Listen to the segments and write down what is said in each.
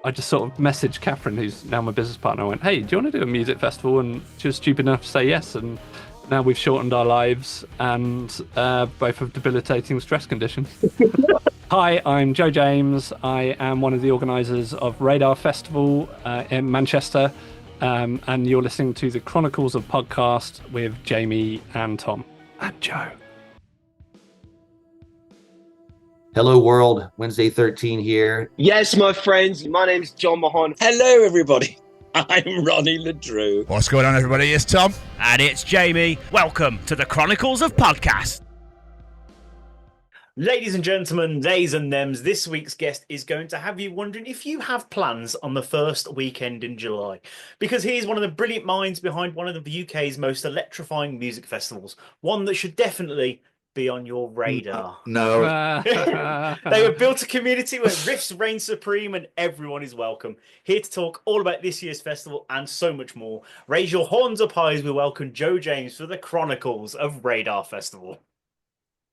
I just sort of messaged Catherine, who's now my business partner. I went, hey, do you want to do a music festival? And she was stupid enough to say yes. And now we've shortened our lives and both have debilitating stress conditions. Hi, I'm Joe James. I am one of the organisers of Radar Festival in Manchester. And you're listening to the Chronicles of Podcast with Jamie and Tom and Joe. Hello world, Wednesday 13 here. Yes, my friends, my name's John Mahon. Hello everybody, I'm Ronnie Ledrew. What's going on everybody, it's Tom. And it's Jamie. Welcome to the Chronicles of Podcast. Ladies and gentlemen, theys and thems, this week's guest is going to have you wondering if you have plans on the first weekend in July. Because he's one of the brilliant minds behind one of the UK's most electrifying music festivals. One that should definitely be on your radar. No. They have built a community where riffs reign supreme and everyone is welcome. Here to talk all about this year's festival and so much more. Raise your horns up high as we welcome Joe James for the Chronicles of Radar Festival.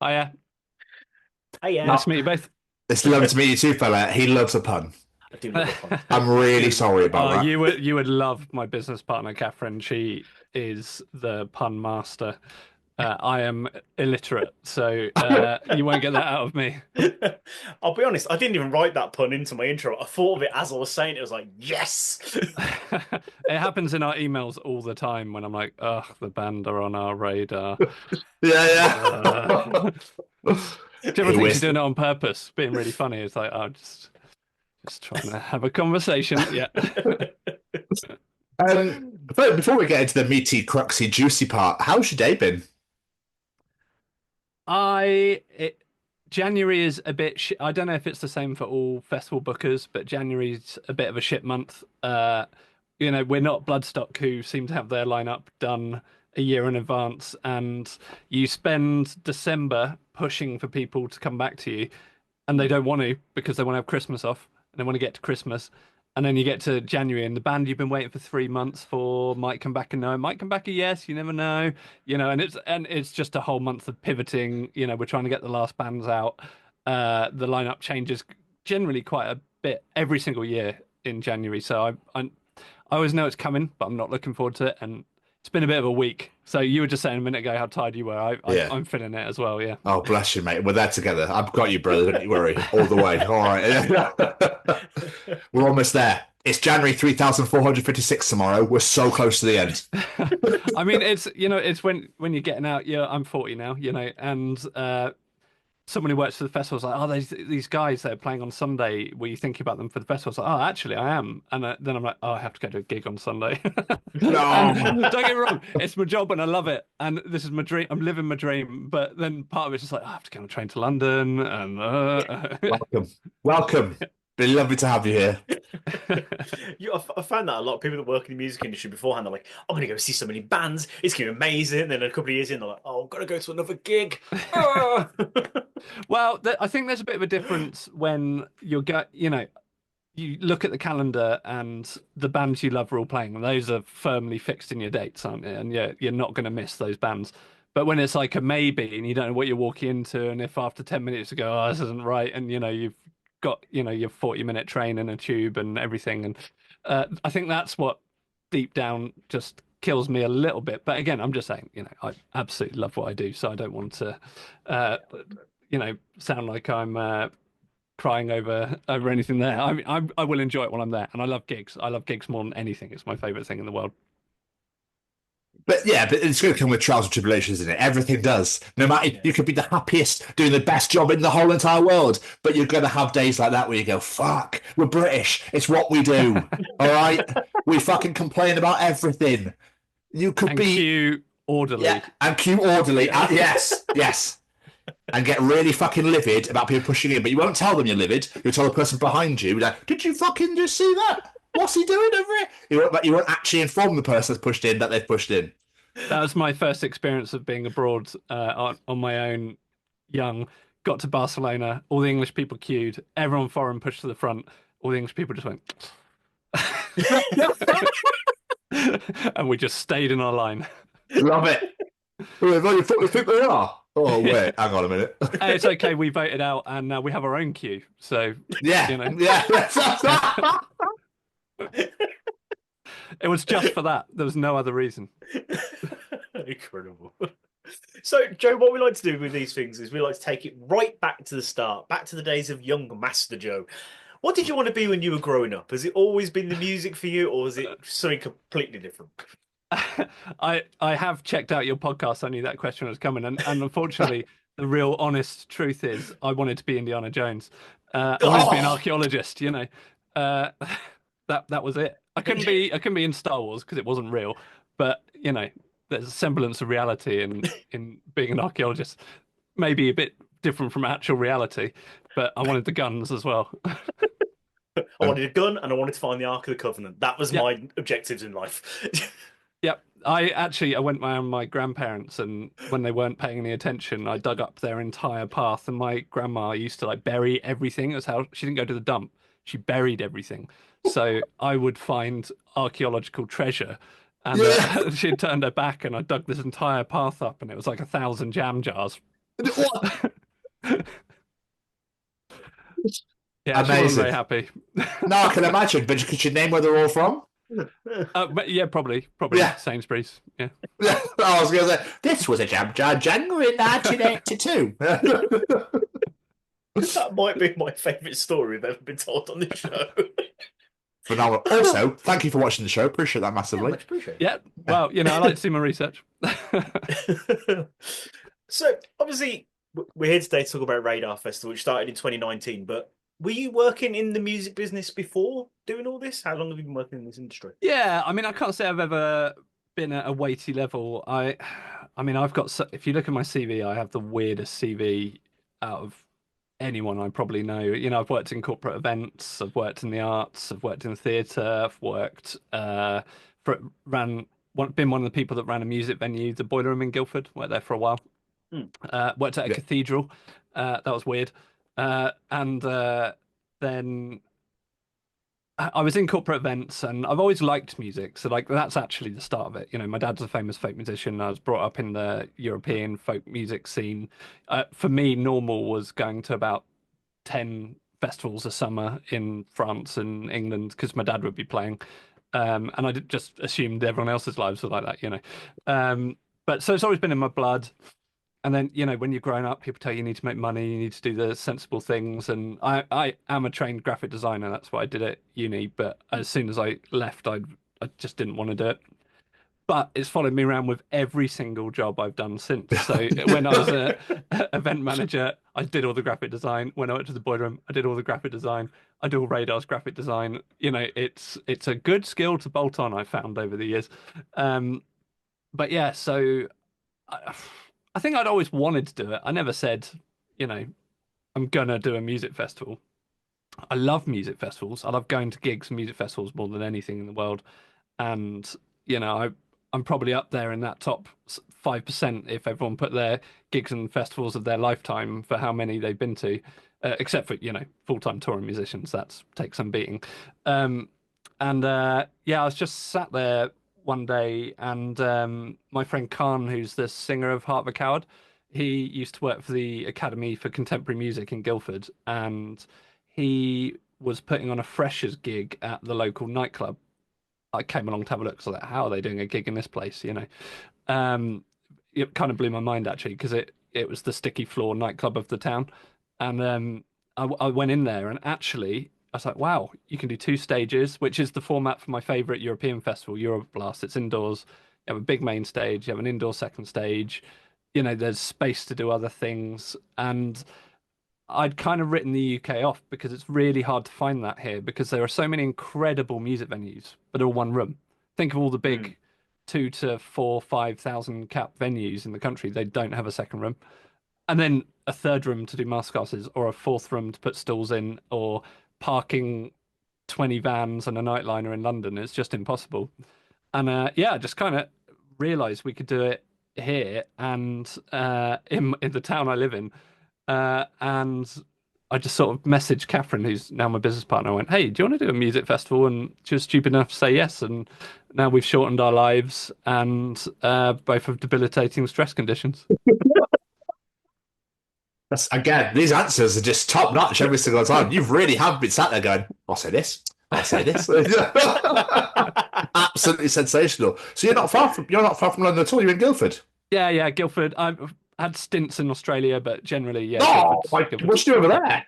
Hiya. Hiya. Nice to meet you both. It's lovely to meet you too, fella. He loves a pun. I do love a pun. I'm really sorry about that. You would love my business partner, Catherine. She is the pun master. I am illiterate, so you won't get that out of me. I'll be honest, I didn't even write that pun into my intro. I thought of it as I was saying it. I was like, yes! It happens in our emails all the time when I'm like, ugh, the band are on our radar. Yeah. Do you ever think she's doing it on purpose, being really funny? It's like, oh, just trying to have a conversation. Yeah. But before we get into the meaty, cruxy, juicy part, how's your day been? January is a bit I don't know if it's the same for all festival bookers, but January's a bit of a shit month. We're not Bloodstock, who seem to have their lineup done a year in advance, and you spend December pushing for people to come back to you, and they don't want to because they want to have Christmas off and they want to get to Christmas. And then you get to January, and the band you've been waiting for 3 months for might come back a no, might come back a yes. You never know, And it's just a whole month of pivoting. We're trying to get the last bands out. The lineup changes generally quite a bit every single year in January. So I always know it's coming, but I'm not looking forward to it. And it's been a bit of a week. So you were just saying a minute ago how tired you were. I'm feeling it as well. Yeah. Oh, bless you, mate. We're there together. I've got you, brother. Don't you worry. All the way. All right. We're almost there. It's January 3456 tomorrow. We're so close to the end. I mean, it's when you're getting out. Yeah, I'm 40 now. And someone who works for the festival was like, oh, these guys that are playing on Sunday, were you thinking about them for the festival? I was like, oh, actually, I am. And then I'm like, oh, I have to go to a gig on Sunday. No. Don't get me wrong. It's my job and I love it. And this is my dream. I'm living my dream. But then part of it's just like, I have to get on a train to London. And Welcome. Really lovely to have you here. I found that a lot of people that work in the music industry beforehand, they're like, I'm going to go see so many bands. It's going to be amazing. Then a couple of years in, they're like, oh, I've got to go to another gig. Well, I think there's a bit of a difference when you look at the calendar and the bands you love are all playing, and those are firmly fixed in your dates, aren't you? And you're not going to miss those bands. But when it's like a maybe and you don't know what you're walking into, and if after 10 minutes you go, oh, this isn't right, and you've got your 40-minute train and a tube and everything, and I think that's what deep down just kills me a little bit. But again, I'm just saying, I absolutely love what I do, so I don't want to sound like I'm crying over anything there. I will enjoy it when I'm there, and I love gigs. I love gigs more than anything. It's my favorite thing in the world. But it's going to come with trials and tribulations, isn't it? Everything does. No matter, you could be the happiest, doing the best job in the whole entire world, but you're going to have days like that where you go, fuck, we're British. It's what we do. All right? We fucking complain about everything. You could and be... cue orderly. Yeah, and cue orderly. Yes. And get really fucking livid about people pushing in, but you won't tell them you're livid. You'll tell the person behind you, like, did you fucking just see that? What's he doing over it? You won't actually inform the person that's pushed in that they've pushed in. That was my first experience of being abroad on my own, young. Got to Barcelona, all the English people queued, everyone foreign pushed to the front, all the English people just went... and we just stayed in our line. Love it. You think they are? Oh, wait, hang on a minute. It's okay, we voted out and now we have our own queue. So, yeah. It was just for that. There was no other reason. Incredible. So, Joe, what we like to do with these things is we like to take it right back to the start, back to the days of young Master Joe. What did you want to be when you were growing up? Has it always been the music for you, or was it something completely different? I have checked out your podcast. I knew that question was coming, and unfortunately, the real honest truth is I wanted to be Indiana Jones. I wanted to be an archaeologist. You know, that was it. I couldn't be in Star Wars because it wasn't real. But you know, there's a semblance of reality in being an archaeologist. Maybe a bit different from actual reality, but I wanted the guns as well. I wanted a gun and I wanted to find the Ark of the Covenant. That was my objectives in life. Yep. I went around my grandparents, and when they weren't paying any attention, I dug up their entire path. And my grandma used to like bury everything. That's how she didn't go to the dump. She buried everything. So I would find archaeological treasure. And she'd turned her back, and I dug this entire path up, and it was like 1,000 jam jars. Yeah, she wasn't very happy. No, I can imagine. But could you name where they're all from? But yeah, probably Sainsbury's. Yeah. I was going to say, this was a jam jar January 1982. That might be my favourite story I've ever been told on this show. Phenomenal. Also, thank you for watching the show. Appreciate that massively. Much appreciated. Yeah. Well, you know, I like to see my research. So, obviously, we're here today to talk about Radar Festival, which started in 2019. But were you working in the music business before doing all this? How long have you been working in this industry? Yeah, I mean, I can't say I've ever been at a weighty level. I mean, I've got. If you look at my CV, I have the weirdest CV out of anyone I probably know. You know, I've worked in corporate events, I've worked in the arts, I've worked in theatre, I've worked been one of the people that ran a music venue, the Boiler Room in Guildford. Worked there for a while. Worked at a cathedral. That was weird. And then I was in corporate events, and I've always liked music. So like that's actually the start of it. You know, my dad's a famous folk musician. I was brought up in the European folk music scene. For me, normal was going to about 10 festivals a summer in France and England because my dad would be playing. And I just assumed everyone else's lives were like that, you know. But so it's always been in my blood. And then, you know, when you're growing up, people tell you need to make money, you need to do the sensible things. And I am a trained graphic designer. That's what I did at uni. But as soon as I left, I just didn't want to do it. But it's followed me around with every single job I've done since. So when I was an event manager, I did all the graphic design. When I went to the Boiler Room, I did all the graphic design. I do all Radar's graphic design. You know, it's a good skill to bolt on, I found over the years. But yeah, so I think I'd always wanted to do it. I never said, you know, I'm going to do a music festival. I love music festivals. I love going to gigs and music festivals more than anything in the world. And, you know, I'm probably up there in that top 5% if everyone put their gigs and festivals of their lifetime for how many they've been to, except for, you know, full-time touring musicians. That takes some beating. Yeah, I was just sat there one day, and my friend Khan, who's the singer of Heart of a Coward, he used to work for the Academy for Contemporary Music in Guildford, and he was putting on a freshers gig at the local nightclub. I came along to have a look, so like, how are they doing a gig in this place, you know? It kind of blew my mind, actually, because it was the Sticky Floor nightclub of the town, and I went in there, and actually I was like, wow, you can do 2 stages, which is the format for my favorite European festival, Euroblast. It's indoors. You have a big main stage, you have an indoor second stage. You know, there's space to do other things. And I'd kind of written the UK off because it's really hard to find that here because there are so many incredible music venues, but all one room. Think of all the big 2 to 4, 5,000 cap venues in the country. They don't have a second room. And then a third room to do masterclasses, or a fourth room to put stalls in, or parking 20 vans and a nightliner in London. It's just impossible. And I just kind of realized we could do it here and in the town I live in. And I just sort of messaged Catherine, who's now my business partner. I went, hey, do you want to do a music festival? And she was stupid enough to say yes. And now we've shortened our lives and both have debilitating stress conditions. Again, these answers are just top notch every single time. You really have been sat there going, I'll say this, I'll say this. Absolutely sensational. So you're not far from London at all. You're in Guildford. Yeah, Guildford. I've had stints in Australia, but generally, yeah. Oh, Guildford's what you do over there?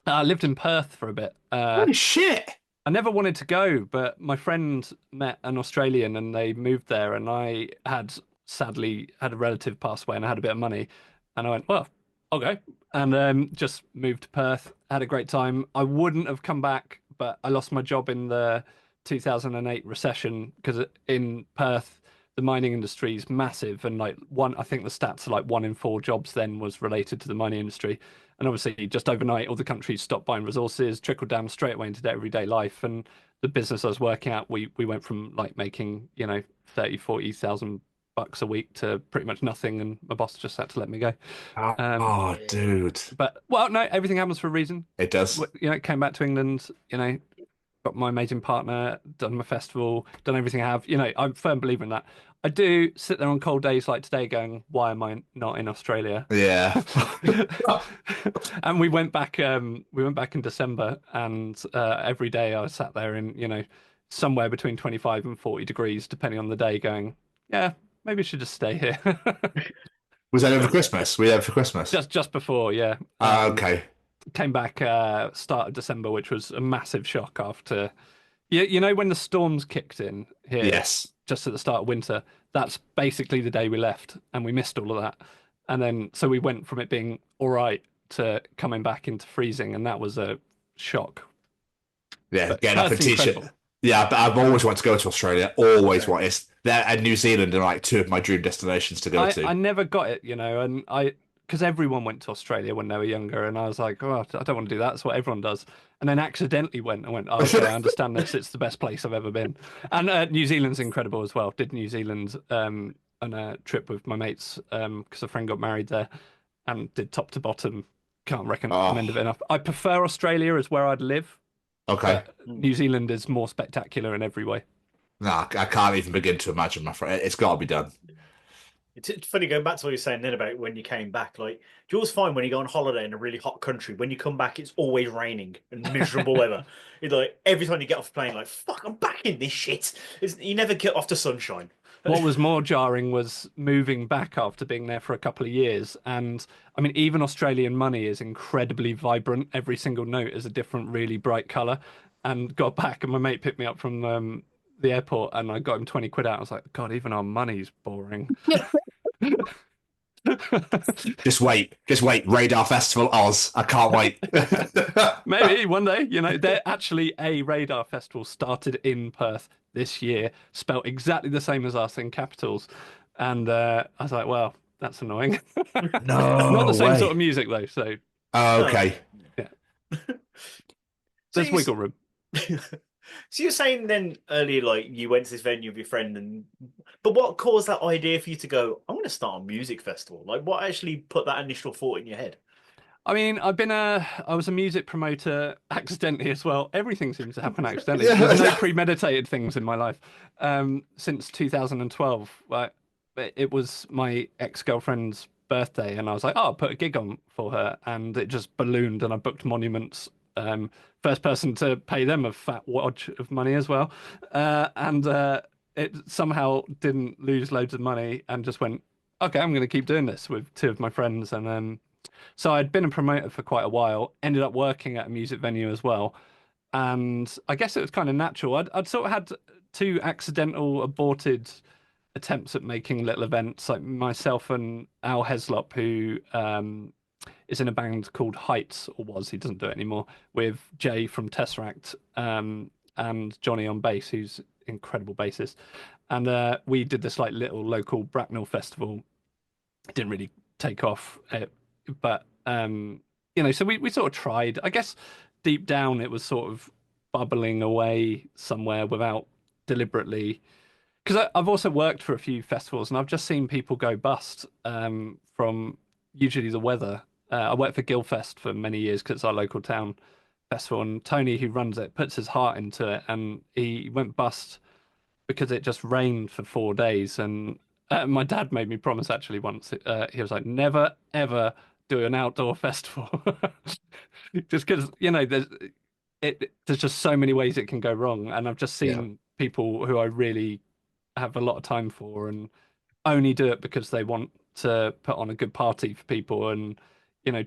I lived in Perth for a bit. Holy shit! I never wanted to go, but my friend met an Australian and they moved there, and I had sadly had a relative pass away and I had a bit of money, and I went, well, I'll go, and just moved to Perth. Had a great time. I wouldn't have come back, but I lost my job in the 2008 recession because in Perth the mining industry is massive, and like I think the stats are like 1 in 4 jobs then was related to the mining industry. And obviously, just overnight, all the countries stopped buying resources, trickled down straight away into their everyday life. And the business I was working at, we went from like making, 30,000-40,000 bucks a week to pretty much nothing. And my boss just had to let me go. Dude. But, well, no, everything happens for a reason. It does. Came back to England, got my amazing partner, done my festival, done everything I have. I'm a firm believer in that. I do sit there on cold days like today going, why am I not in Australia? Yeah. And we went back in December, and every day I sat there in, somewhere between 25 and 40 degrees, depending on the day, going, yeah, maybe I should just stay here. Was that over Christmas? Were you there for Christmas? Just before, yeah. Okay. Came back start of December, which was a massive shock after, when the storms kicked in here. Yes. Just at the start of winter, that's basically the day we left, and we missed all of that. And then, so we went from it being all right to coming back into freezing, and that was a shock. Yeah, But getting up a Perth's t-shirt. incredible. Yeah, but I've always wanted to go to Australia. Always wanted. There and New Zealand are like 2 of my dream destinations to go to. I never got it, and because everyone went to Australia when they were younger, and I was like, oh, I don't want to do that. That's what everyone does. And then accidentally went. I went, oh, okay, I understand this. It's the best place I've ever been. And New Zealand's incredible as well. Did New Zealand on a trip with my mates because a friend got married there, and did top to bottom. Can't recommend it enough. I prefer Australia as where I'd live. Okay. New Zealand is more spectacular in every way. No, I can't even begin to imagine, my friend. It's got to be done. It's funny going back to what you were saying then about when you came back. Like, do you always find when you go on holiday in a really hot country, when you come back, it's always raining and miserable weather? It's like every time you get off the plane, like, fuck, I'm back in this shit. You never get off to sunshine. What was more jarring was moving back after being there for a couple of years. And I mean, even Australian money is incredibly vibrant. Every single note is a different, really bright colour. And got back, and my mate picked me up from the airport, and I got him 20 quid out. I was like, God, even our money's boring. Just wait. Radar Festival Oz. I can't wait. Maybe one day, they're actually a radar festival started in Perth this year, spelt exactly the same as us in capitals. And I was like, well, that's annoying. No, not the same way. sort of music though. So okay. yeah, there's wiggle room. So you're saying then earlier, like you went to this venue with your friend, but what caused that idea for you to go, I'm going to start a music festival? Like, what actually put that initial thought in your head? I mean, I was a music promoter accidentally as well. Everything seems to happen accidentally. Yeah. There's no premeditated things in my life. Since 2012, it was my ex-girlfriend's birthday, and I was like, oh, I'll put a gig on for her, and it just ballooned, and I booked Monuments. First person to pay them a fat wad of money as well. And it somehow didn't lose loads of money, and just went, okay, I'm going to keep doing this with 2 of my friends. And so I'd been a promoter for quite a while, ended up working at a music venue as well. And I guess it was kind of natural. I'd sort of had 2 accidental aborted attempts at making little events, like myself and Al Heslop, who is in a band called Heights, or was, he doesn't do it anymore, with Jay from Tesseract and Johnny on bass, who's incredible bassist. And we did this like little local Bracknell festival. It didn't really take off, but so we sort of tried. I guess deep down it was sort of bubbling away somewhere without deliberately. Because I've also worked for a few festivals, and I've just seen people go bust from usually the weather. I worked for Guildfest for many years because it's our local town festival, and Tony, who runs it, puts his heart into it, and he went bust because it just rained for 4 days. And my dad made me promise actually once. He was like, never ever do an outdoor festival, just because there's just so many ways it can go wrong, and I've just seen people who I really have a lot of time for and only do it because they want to put on a good party for people and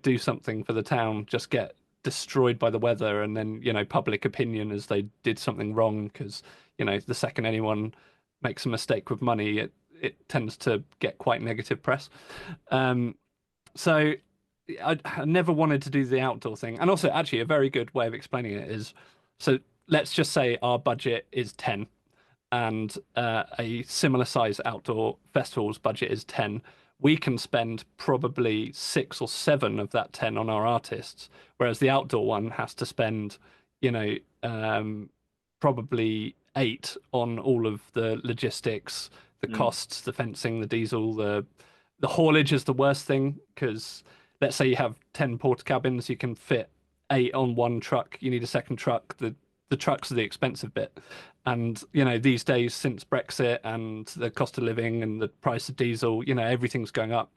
do something for the town, just get destroyed by the weather, and then public opinion as they did something wrong, because the second anyone makes a mistake with money, it tends to get quite negative press. So I never wanted to do the outdoor thing. And also, actually, a very good way of explaining it is, so let's just say our budget is 10, and a similar size outdoor festival's budget is 10. We can spend probably 6 or 7 of that 10 on our artists, whereas the outdoor one has to spend, probably 8 on all of the logistics, the costs, the fencing, the diesel, the haulage is the worst thing, because let's say you have 10 porta cabins, you can fit 8 on one truck. You need a second truck. The trucks are the expensive bit. And, these days, since Brexit and the cost of living and the price of diesel, everything's going up.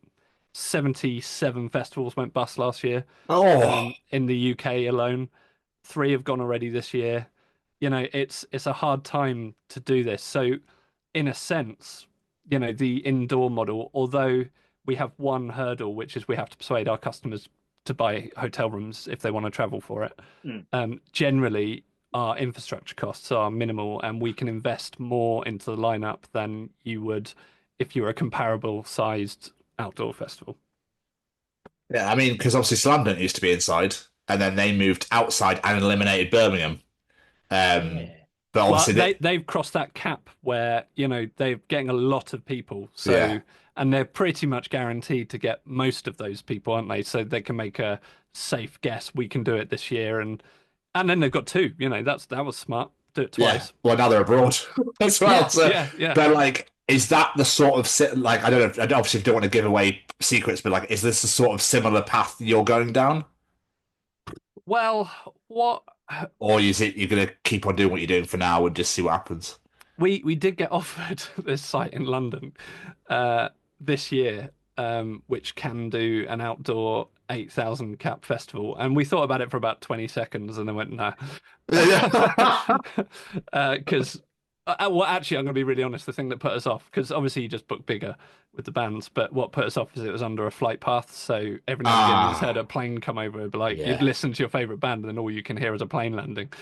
77 festivals went bust last year in the UK alone. 3 have gone already this year. It's a hard time to do this. So, in a sense, the indoor model, although we have one hurdle, which is we have to persuade our customers to buy hotel rooms if they want to travel for it. Generally, our infrastructure costs are minimal, and we can invest more into the lineup than you would if you were a comparable sized outdoor festival. Yeah, I mean, because obviously London used to be inside, and then they moved outside and eliminated Birmingham. But obviously they've crossed that cap where they're getting a lot of people, so and they're pretty much guaranteed to get most of those people, aren't they? So they can make a safe guess, we can do it this year, and then they've got 2. That was smart. Do it twice. Yeah. Well, now they're abroad as well. Yeah, so, yeah. But is that the sort of I don't know. I obviously don't want to give away secrets, but is this the sort of similar path you're going down? Well, what? Or is it you're going to keep on doing what you're doing for now and just see what happens? We did get offered this site in London this year, which can do an outdoor 8,000 cap festival, and we thought about it for about 20 seconds and then went no. Because well, actually, I'm going to be really honest, the thing that put us off, because obviously you just book bigger with the bands, but what put us off is it was under a flight path, so every now and again you just heard a plane come over. It'd be like you'd listen to your favorite band and then all you can hear is a plane landing.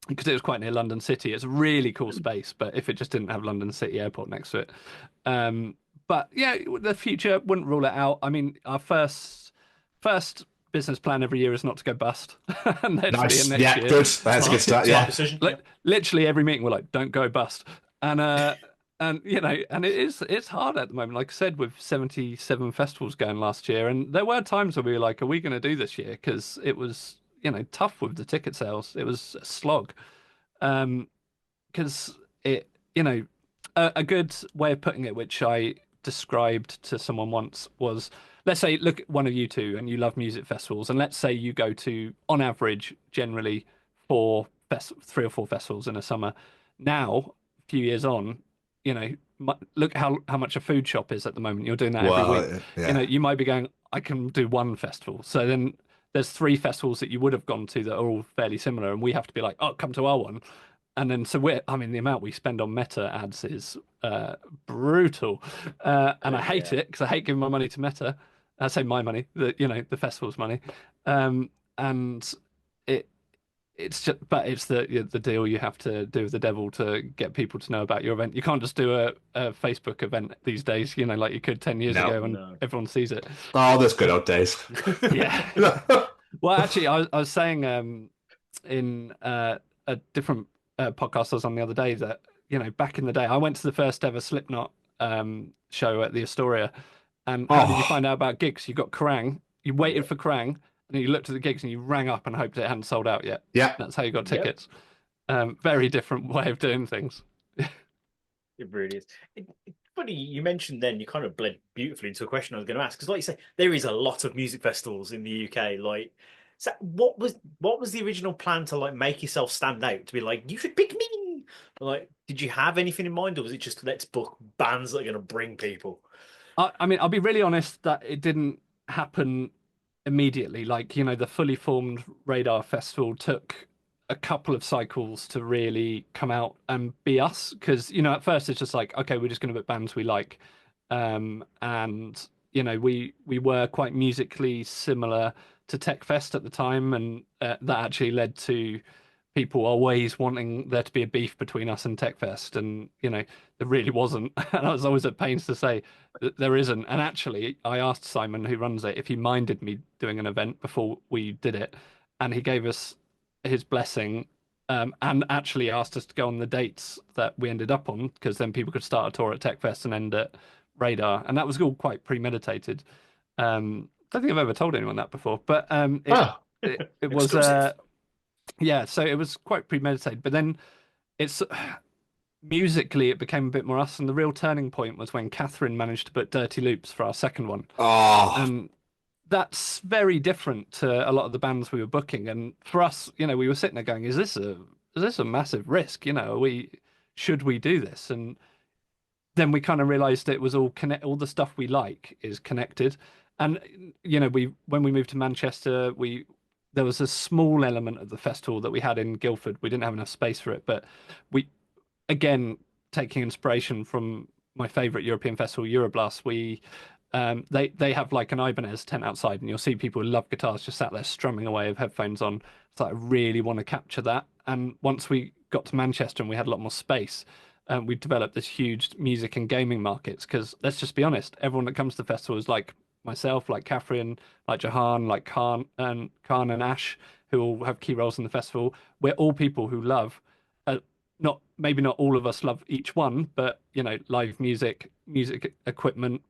Because it was quite near London City. It's a really cool space, but if it just didn't have London City Airport next to it. But yeah, the future wouldn't rule it out. I mean, our first business plan every year is not to go bust. And Nice. Year. Good. That's a good start. Yeah. Decision. Literally every meeting we're like, don't go bust. And and it's hard at the moment. Like I said, with 77 festivals going last year, and there were times where we were like, are we going to do this year? Because it was tough with the ticket sales. It was a slog. Because it a good way of putting it, which I described to someone once, was, let's say, look at one of you two and you love music festivals, and let's say you go to, on average, generally 3 or 4 festivals in a summer. Now, a few years on, look how much a food shop is at the moment. You're doing that every week. Yeah. You might be going, I can do one festival. So then there's 3 festivals that you would have gone to that are all fairly similar, and we have to be like, oh, come to our one. And then the amount we spend on Meta ads is brutal, and I hate it because I hate giving my money to Meta. I say my money, the festival's money, and it's just, but it's the deal you have to do with the devil to get people to know about your event. You can't just do a Facebook event these days, like you could 10 years ago, and everyone sees it. Oh, those good old days. Yeah. Well, actually, I was saying in a different podcast I was on the other day that back in the day I went to the first ever Slipknot show at the Astoria, and how did you find out about gigs? You got Kerrang, you waited for Kerrang, and then you looked at the gigs and you rang up and hoped it hadn't sold out yet. Yeah, that's how you got tickets. Very different way of doing things. It really is. It's funny you mentioned then, you kind of bled beautifully into a question I was going to ask, because like you say, there is a lot of music festivals in the UK. So what was the original plan to make yourself stand out, to be like, you should pick me? Did you have anything in mind, or was it just, let's book bands that are going to bring people? I mean, I'll be really honest that it didn't happen immediately. Like, you know, the fully formed Radar Festival took a couple of cycles to really come out and be us. Because, you know, at first it's just like, okay, we're just going to book bands we like. And, you know, we were quite musically similar to Tech Fest at the time. And that actually led to people always wanting there to be a beef between us and Tech Fest. And, you know, there really wasn't. And I was always at pains to say that there isn't. And actually, I asked Simon, who runs it, if he minded me doing an event before we did it. And he gave us his blessing, and actually asked us to go on the dates that we ended up on, because then people could start a tour at Tech Fest and end at Radar. And that was all quite premeditated. I don't think I've ever told anyone that before, but it was yeah, so it was quite premeditated. But then it's musically it became a bit more us, and the real turning point was when Catherine managed to put Dirty Loops for our second one. Oh, That's very different to a lot of the bands we were booking. And for us, you know, we were sitting there going, is this a massive risk? You know, should we do this? And then we kind of realized it was all the stuff we like is connected. And you know, when we moved to Manchester, there was a small element of the festival that we had in Guildford. We didn't have enough space for it, but we, again, taking inspiration from my favorite European festival, Euroblast, they have like an Ibanez tent outside, and you'll see people who love guitars just sat there strumming away with headphones on. So I really want to capture that. And once we got to Manchester and we had a lot more space, we developed this huge music and gaming markets. Because let's just be honest, everyone that comes to the festival is like myself, like Catherine, like Jahan, like Khan and Ash, who all have key roles in the festival. We're all people who love, maybe not all of us love each one, but you know, live music equipment,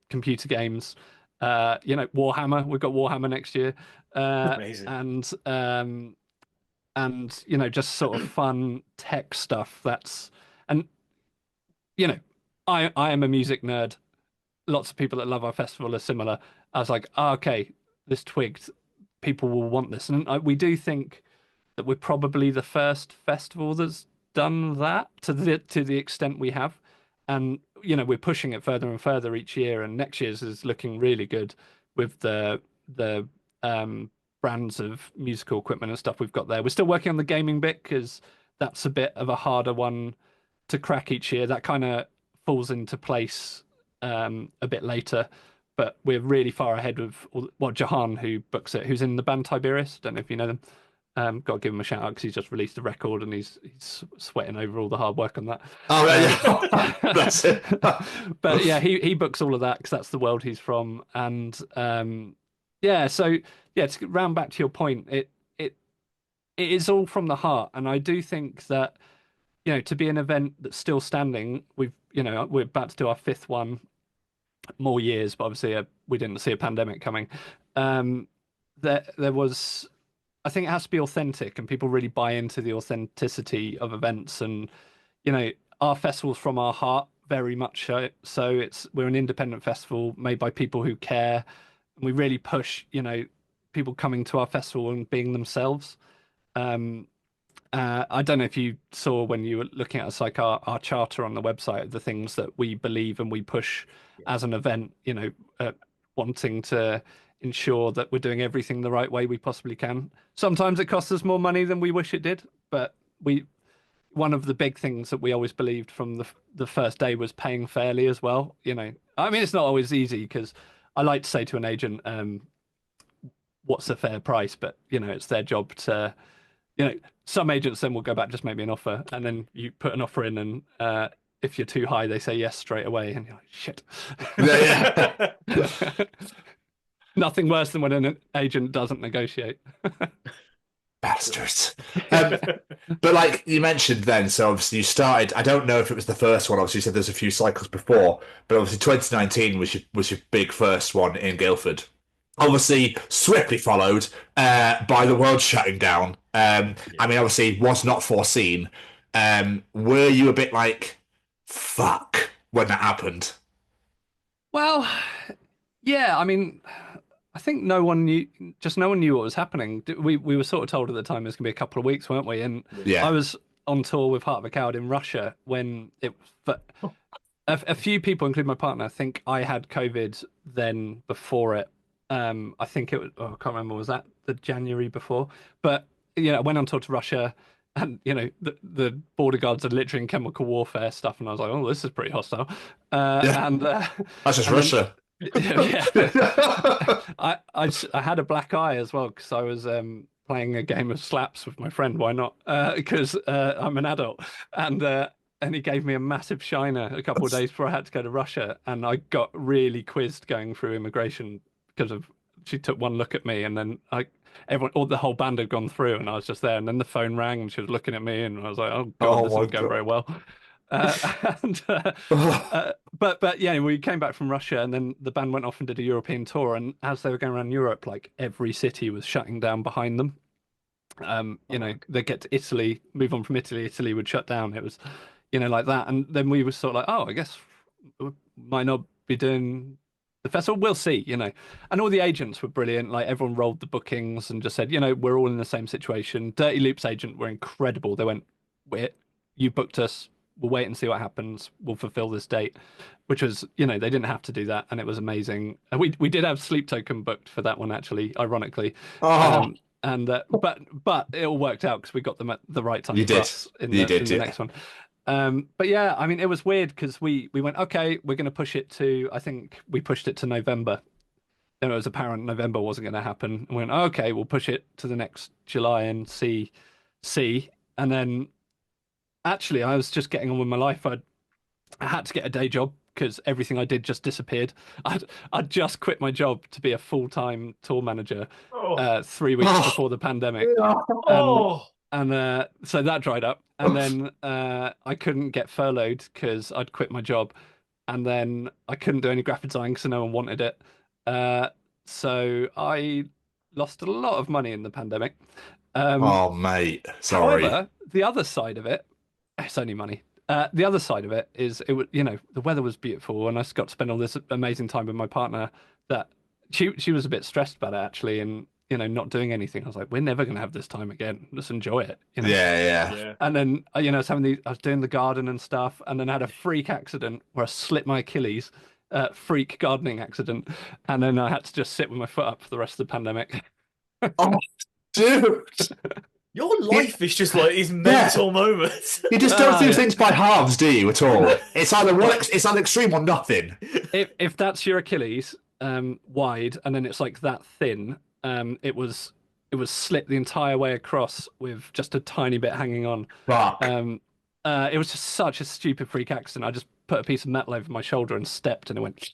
computer games, you know, Warhammer. We've got Warhammer next year, Amazing. And you know, just sort of fun tech stuff. And you know, I am a music nerd. Lots of people that love our festival are similar. I was like, okay, this twigged. People will want this, and we do think that we're probably the first festival that's done that to the extent we have. And you know, we're pushing it further and further each year, and next year's is looking really good with the brands of musical equipment and stuff we've got there. We're still working on the gaming bit because that's a bit of a harder one to crack each year. That kind of falls into place a bit later, but we're really far ahead of Jahan, who books it, who's in the band Tiberius. Don't know if you know them. Got to give him a shout out because he's just released a record and he's sweating over all the hard work on that. oh, yeah. That's it. But yeah, he books all of that because that's the world he's from. And yeah, so yeah, to round back to your point, it is all from the heart, and I do think that, you know, to be an event that's still standing, we're about to do our fifth one, more years, but obviously we didn't see a pandemic coming. There was. I think it has to be authentic, and people really buy into the authenticity of events. And you know, our festival's from our heart, very much so. We're an independent festival made by people who care, and we really push, you know, people coming to our festival and being themselves. I don't know if you saw when you were looking at us, like our charter on the website, the things that we believe and we push as an event. You know, wanting to ensure that we're doing everything the right way we possibly can. Sometimes it costs us more money than we wish it did, but one of the big things that we always believed from the first day was paying fairly as well. You know, I mean, it's not always easy because I like to say to an agent, what's a fair price? But you know, it's their job to, you know, some agents then will go back, just make me an offer, and then you put an offer in, and if you're too high, they say yes straight away, and you're like, shit. Yeah. Nothing worse than when an agent doesn't negotiate. Bastards. But like you mentioned then, so obviously you started, I don't know if it was the first one, obviously you said there's a few cycles before, but obviously 2019 was your big first one in Guildford. Obviously swiftly followed by the world shutting down. I mean, obviously was not foreseen. Were you a bit like, fuck, when that happened? Well, yeah, I mean, I think no one knew what was happening. We were sort of told at the time it was going to be a couple of weeks, weren't we? And Yeah. I was on tour with Heart of a Coward in Russia when but a few people, including my partner, think I had COVID then before it. I think it was, I can't remember, was that the January before? But I went on tour to Russia, and the border guards are literally in chemical warfare stuff, and I was like, oh, this is pretty hostile. Yeah. And That's just and then- Russia. yeah, I had a black eye as well because I was playing a game of slaps with my friend. Why not? Because I'm an adult, and he gave me a massive shiner a couple of days before I had to go to Russia, and I got really quizzed going through immigration because of she took one look at me, and then the whole band had gone through, and I was just there, and then the phone rang, and she was looking at me, and I was like, oh god, Oh this my isn't going God. very well. But yeah, we came back from Russia, and then the band went off and did a European tour, and as they were going around Europe, like every city was shutting down behind them. They get to Italy, move on from Italy, Italy would shut down. It was, like that, and then we were sort of like, oh, I guess we might not be doing the festival. We'll see, And all the agents were brilliant. Like everyone rolled the bookings and just said, we're all in the same situation. Dirty Loop's agent were incredible. They went, you booked us. We'll wait and see what happens. We'll fulfill this date, which was, they didn't have to do that, and it was amazing. And we did have Sleep Token booked for that one, actually, ironically. Oh, But it all worked out because we got them at the right time You for did. us in You the did, yeah. next one. But yeah, I mean, it was weird because we went, okay, we're going to push it to, I think we pushed it to November. Then it was apparent November wasn't going to happen. And we went, okay, we'll push it to the next July and see. And then actually, I was just getting on with my life. I had to get a day job because everything I did just disappeared. I'd just quit my job to be a full-time tour manager 3 weeks before the pandemic. And so that dried up. And then I couldn't get furloughed because I'd quit my job. And then I couldn't do any graphic design because no one wanted it. So I lost a lot of money in the pandemic. oh, mate. Sorry. However, the other side of it, it's only money. The other side of it is it was, the weather was beautiful, and I got to spend all this amazing time with my partner. That she was a bit stressed about it actually, and not doing anything. I was like, we're never going to have this time again. Let's enjoy it. Yeah. And then I was doing the garden and stuff, and then I had a freak accident where I slit my Achilles. Freak gardening accident, and then I had to just sit with my foot up for the rest of the pandemic. Oh, dude. Your life is just like these mental moments. You just don't do yeah. things by halves, do you, at all? It's either it's either extreme or nothing. If that's your Achilles, wide, and then it's like that thin, it was slit the entire way across with just a tiny bit hanging on. Fuck. It was just such a stupid freak accident. I just put a piece of metal over my shoulder and stepped, and it went.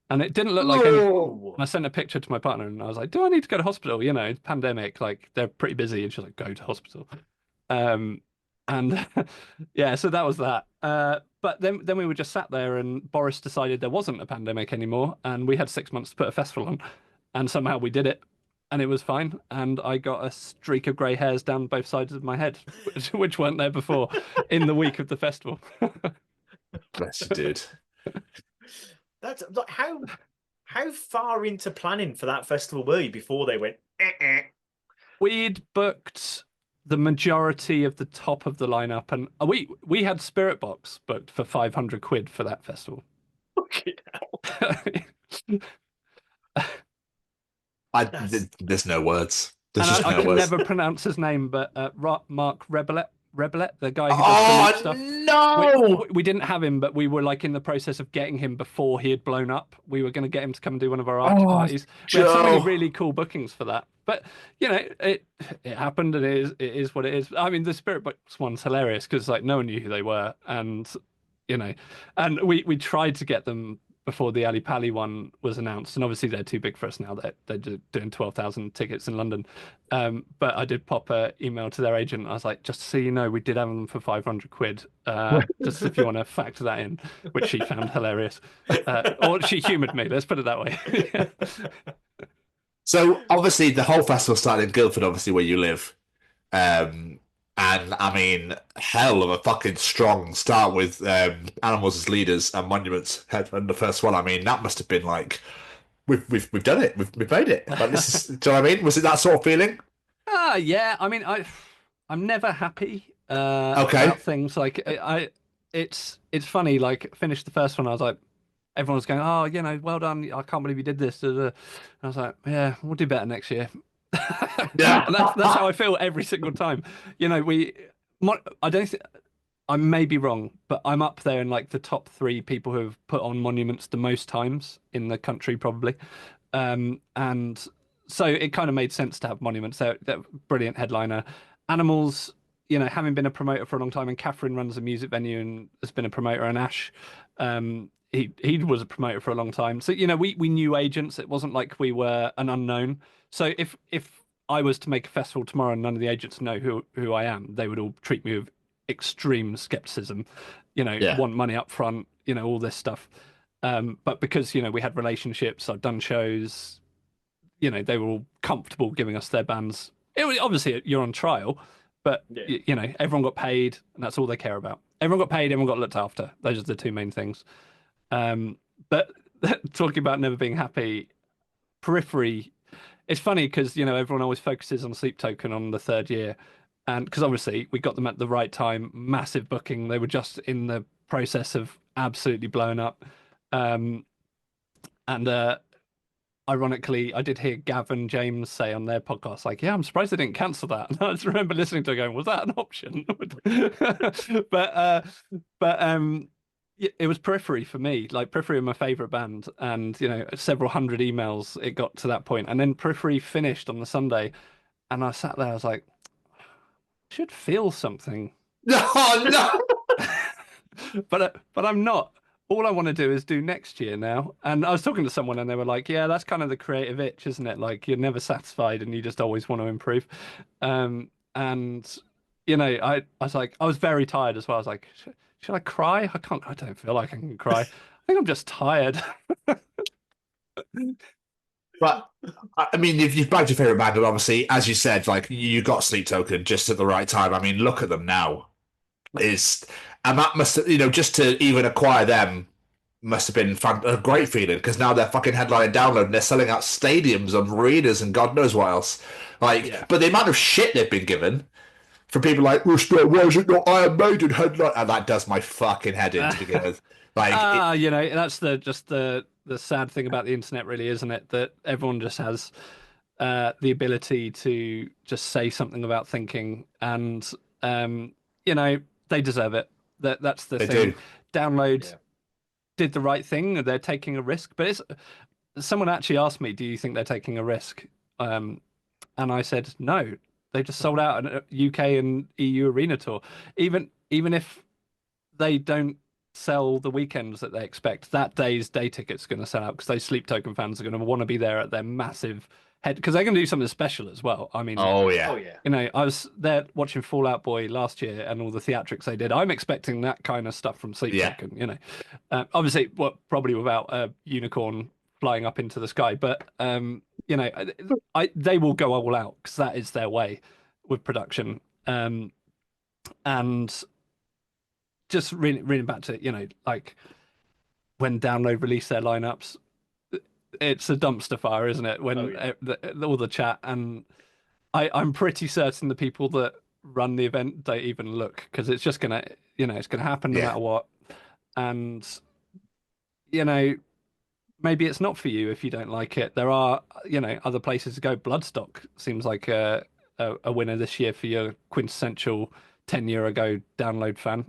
And it didn't look like any. And I sent a picture to my partner, and I was like, "Do I need to go to hospital? Pandemic, like they're pretty busy." And she's like, "Go to hospital." And yeah, so that was that. But then we were just sat there, and Boris decided there wasn't a pandemic anymore, and we had 6 months to put a festival on, and somehow we did it, and it was fine. And I got a streak of grey hairs down both sides of my head, which weren't there before, in the week of the festival. Bless you, dude. That's like how far into planning for that festival were you before they went? We'd booked the majority of the top of the lineup, and we had Spirit Box booked for 500 quid for that festival. Fucking hell. There's no words. There's And just I no can words. never pronounce his name, but Mark Rebelet, the guy who does the Loop stuff. No! We didn't have him, but we were like in the process of getting him before he had blown up. We were going to get him to come and do one of our after parties. We had so many Joe. really cool bookings for that. But it happened, and it is what it is. I mean, the Spirit Box one's hilarious because like no one knew who they were, and and we tried to get them before the Ali Pali one was announced, and obviously they're too big for us now. They're doing 12,000 tickets in London. But I did pop an email to their agent. I was like, just so you know, we did have them for 500 quid. Just if you want to factor that in, which she found hilarious. Or she humoured me, let's put it that way. So obviously the whole festival started in Guildford, obviously where you live. And I mean, hell of a fucking strong start with animals as leaders and monuments on the first one. I mean, that must have been like we've done it. We've made it. Like, this is, do you know what I mean? Was it that sort of feeling? Yeah. I mean, I'm never happy Okay. about things. Like it's funny. Like finished the first one, I was like, everyone was going, "Oh, well done! I can't believe you did this." Da, da. And I was like, "Yeah, we'll do better next year." Yeah. And that's how I feel every single time. I don't think I may be wrong, but I'm up there in like the top three people who have put on monuments the most times in the country, probably. And so it kind of made sense to have monuments. They're brilliant headliner. Animals, having been a promoter for a long time, and Catherine runs a music venue and has been a promoter, and Ash, he was a promoter for a long time. So we knew agents. It wasn't like we were an unknown. So if I was to make a festival tomorrow and none of the agents know who I am, they would all treat me with extreme skepticism. Yeah. Want money up front, all this stuff. But because we had relationships, I've done shows, they were all comfortable giving us their bands. It was obviously you're on trial, but everyone got paid, and that's all they care about. Everyone got paid, everyone got looked after. Those are the two main things. But talking about never being happy, Periphery. It's funny because everyone always focuses on Sleep Token on the third year, and because obviously we got them at the right time, massive booking. They were just in the process of absolutely blowing up. And ironically, I did hear Gavin James say on their podcast, like, "Yeah, I'm surprised they didn't cancel that." And I just remember listening to it going, "Was that an option?" but it was Periphery for me. Like, Periphery are my favorite band, and several hundred emails it got to that point, and then Periphery finished on the Sunday, and I sat there, I was like, I should feel something. Oh, no. but I'm not. All I want to do is do next year now. And I was talking to someone and they were like, "Yeah, that's kind of the creative itch, isn't it? Like, you're never satisfied and you just always want to improve." And I was like, I was very tired as well. I was like, should I cry? I don't feel like I can cry. I think I'm just tired. But I mean, you've bagged your favorite band, and obviously, as you said, like, you got Sleep Token just at the right time. I mean, look at them now. And that must have, just to even acquire them must have been a great feeling, because now they're fucking headlining Download and they're selling out stadiums and arenas and God knows what else. Like, but the amount of shit they've been given for people like, "Why is it not Iron Maiden headline?" And that does my fucking head in to begin with. Like, that's the sad thing about the internet, really, isn't it? That everyone just has the ability to just say something without thinking, and they deserve it. That's the thing. Download did the right thing. They're taking a risk, but someone actually asked me, "Do you think they're taking a risk?" And I said no. They just sold out a UK and EU arena tour. Even if they don't sell the weekends that they expect, that day's day ticket's going to sell out, because those Sleep Token fans are going to want to be there at their massive head, because they're going to do something special as well. I mean, oh yeah. I was there watching Fall Out Boy last year and all the theatrics they did. I'm expecting that kind of stuff from Sleep Token. Obviously, probably without a unicorn flying up into the sky, but they will go all out, because that is their way with production. And just reading back to like when Download released their lineups, it's a dumpster fire, isn't it? When all the chat, and I'm pretty certain the people that run the event don't even look, because it's just gonna it's gonna happen no matter what. And maybe it's not for you if you don't like it. There are other places to go. Bloodstock seems like a winner this year for your quintessential 10-year ago Download fan.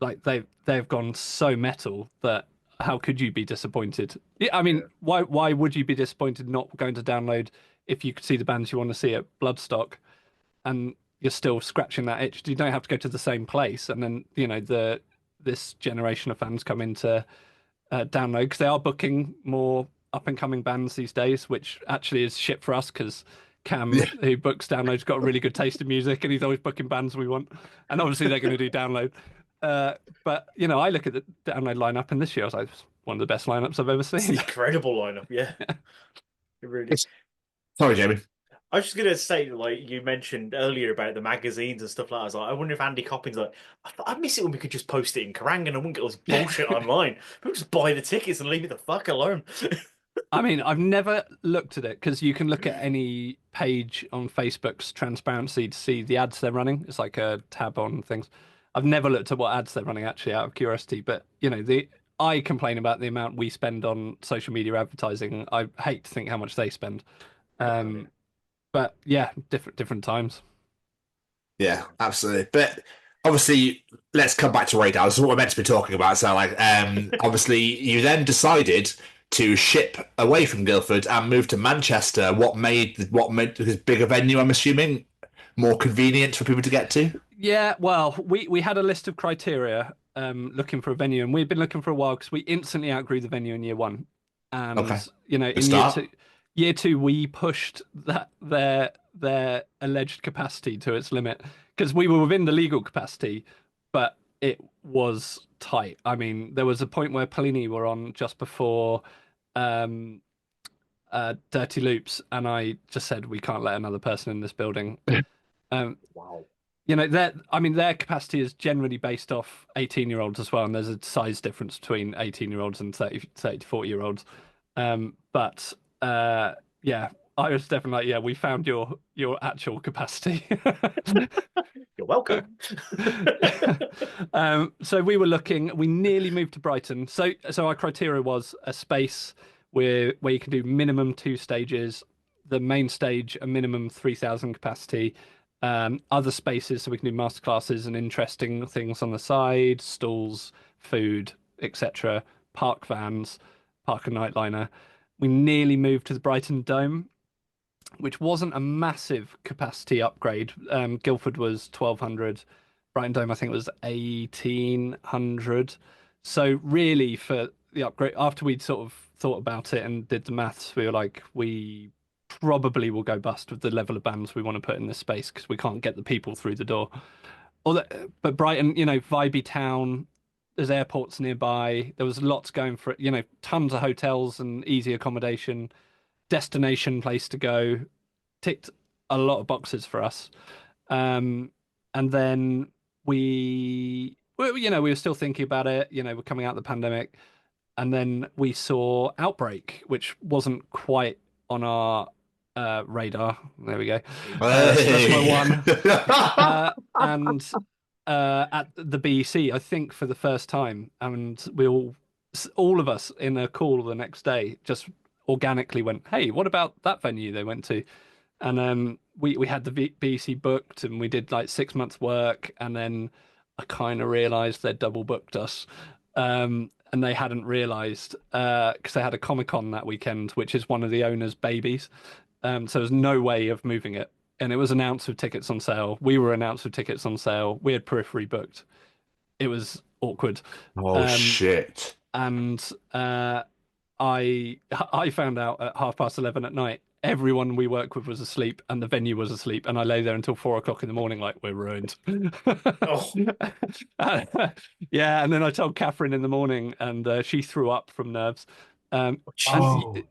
Like they've gone so metal that how could you be disappointed? I mean, why would you be disappointed not going to Download if you could see the bands you want to see at Bloodstock, and you're still scratching that itch? You don't have to go to the same place, and then this generation of fans come into Download, because they are booking more up and coming bands these days, which actually is shit for us, because Cam, who books Download, has got a really good taste in music, and he's always booking bands we want, and obviously they're going to do Download. But I look at the Download lineup, and this year I was like, it's one of the best lineups I've ever seen. It's an incredible lineup, yeah. It really is. Sorry, Jamie. I was just gonna say, like you mentioned earlier about the magazines and stuff like that. I was like, I wonder if Andy Coppin's like, I'd miss it when we could just post it in Kerrang and I wouldn't get all this bullshit online. People just buy the tickets and leave me the fuck alone. I mean, I've never looked at it, because you can look at any page on Facebook's transparency to see the ads they're running. It's like a tab on things. I've never looked at what ads they're running, actually, out of curiosity. But I complain about the amount we spend on social media advertising. I hate to think how much they spend. But yeah, different times. Yeah, absolutely. But obviously, let's come back to radar. This is what we're meant to be talking about. So, like, obviously, you then decided to ship away from Guildford and move to Manchester. What made this bigger venue? I'm assuming more convenient for people to get to. Yeah, well, we had a list of criteria looking for a venue, and we'd been looking for a while because we instantly outgrew the venue in year one, and Okay. in start. year two we pushed their alleged capacity to its limit because we were within the legal capacity, but it was tight. I mean, there was a point where Polini were on just before Dirty Loops, and I just said we can't let another person in this building. Wow. Their capacity is generally based off 18-year-olds as well, and there's a size difference between 18-year-olds and 30 to 40-year-olds. But yeah, I was definitely like, yeah, we found your actual capacity. You're welcome. So we were looking. We nearly moved to Brighton. So our criteria was a space where you can do minimum 2 stages, the main stage a minimum 3,000 capacity. Other spaces so we can do masterclasses and interesting things on the side, stalls, food, etc. Park vans, park and nightliner. We nearly moved to the Brighton Dome, which wasn't a massive capacity upgrade. Guildford was 1,200. Brighton Dome, I think, was 1,800. So really, for the upgrade, after we'd sort of thought about it and did the maths, we were like, we probably will go bust with the level of bands we want to put in this space because we can't get the people through the door. But Brighton, vibey town. There's airports nearby. There was lots going for it. Tons of hotels and easy accommodation. Destination place to go. Ticked a lot of boxes for us. And then we were still thinking about it. We're coming out of the pandemic, and then we saw Outbreak, which wasn't quite on our radar. There we go. That's my one. And at the BEC, I think for the first time, and we all of us in a call the next day just organically went, "Hey, what about that venue they went to?" And we had the BEC booked, and we did like 6 months work, and then I kind of realised they'd double booked us. And they hadn't realised because they had a Comic-Con that weekend, which is one of the owner's babies. So there's no way of moving it. And it was announced with tickets on sale. We were announced with tickets on sale. We had periphery booked. It was awkward. Oh, shit. And I found out at 11:30 at night, everyone we work with was asleep and the venue was asleep. And I lay there until 4 o'clock in the morning, like, we're ruined. Oh. Yeah. And then I told Catherine in the morning, and she threw up from nerves. And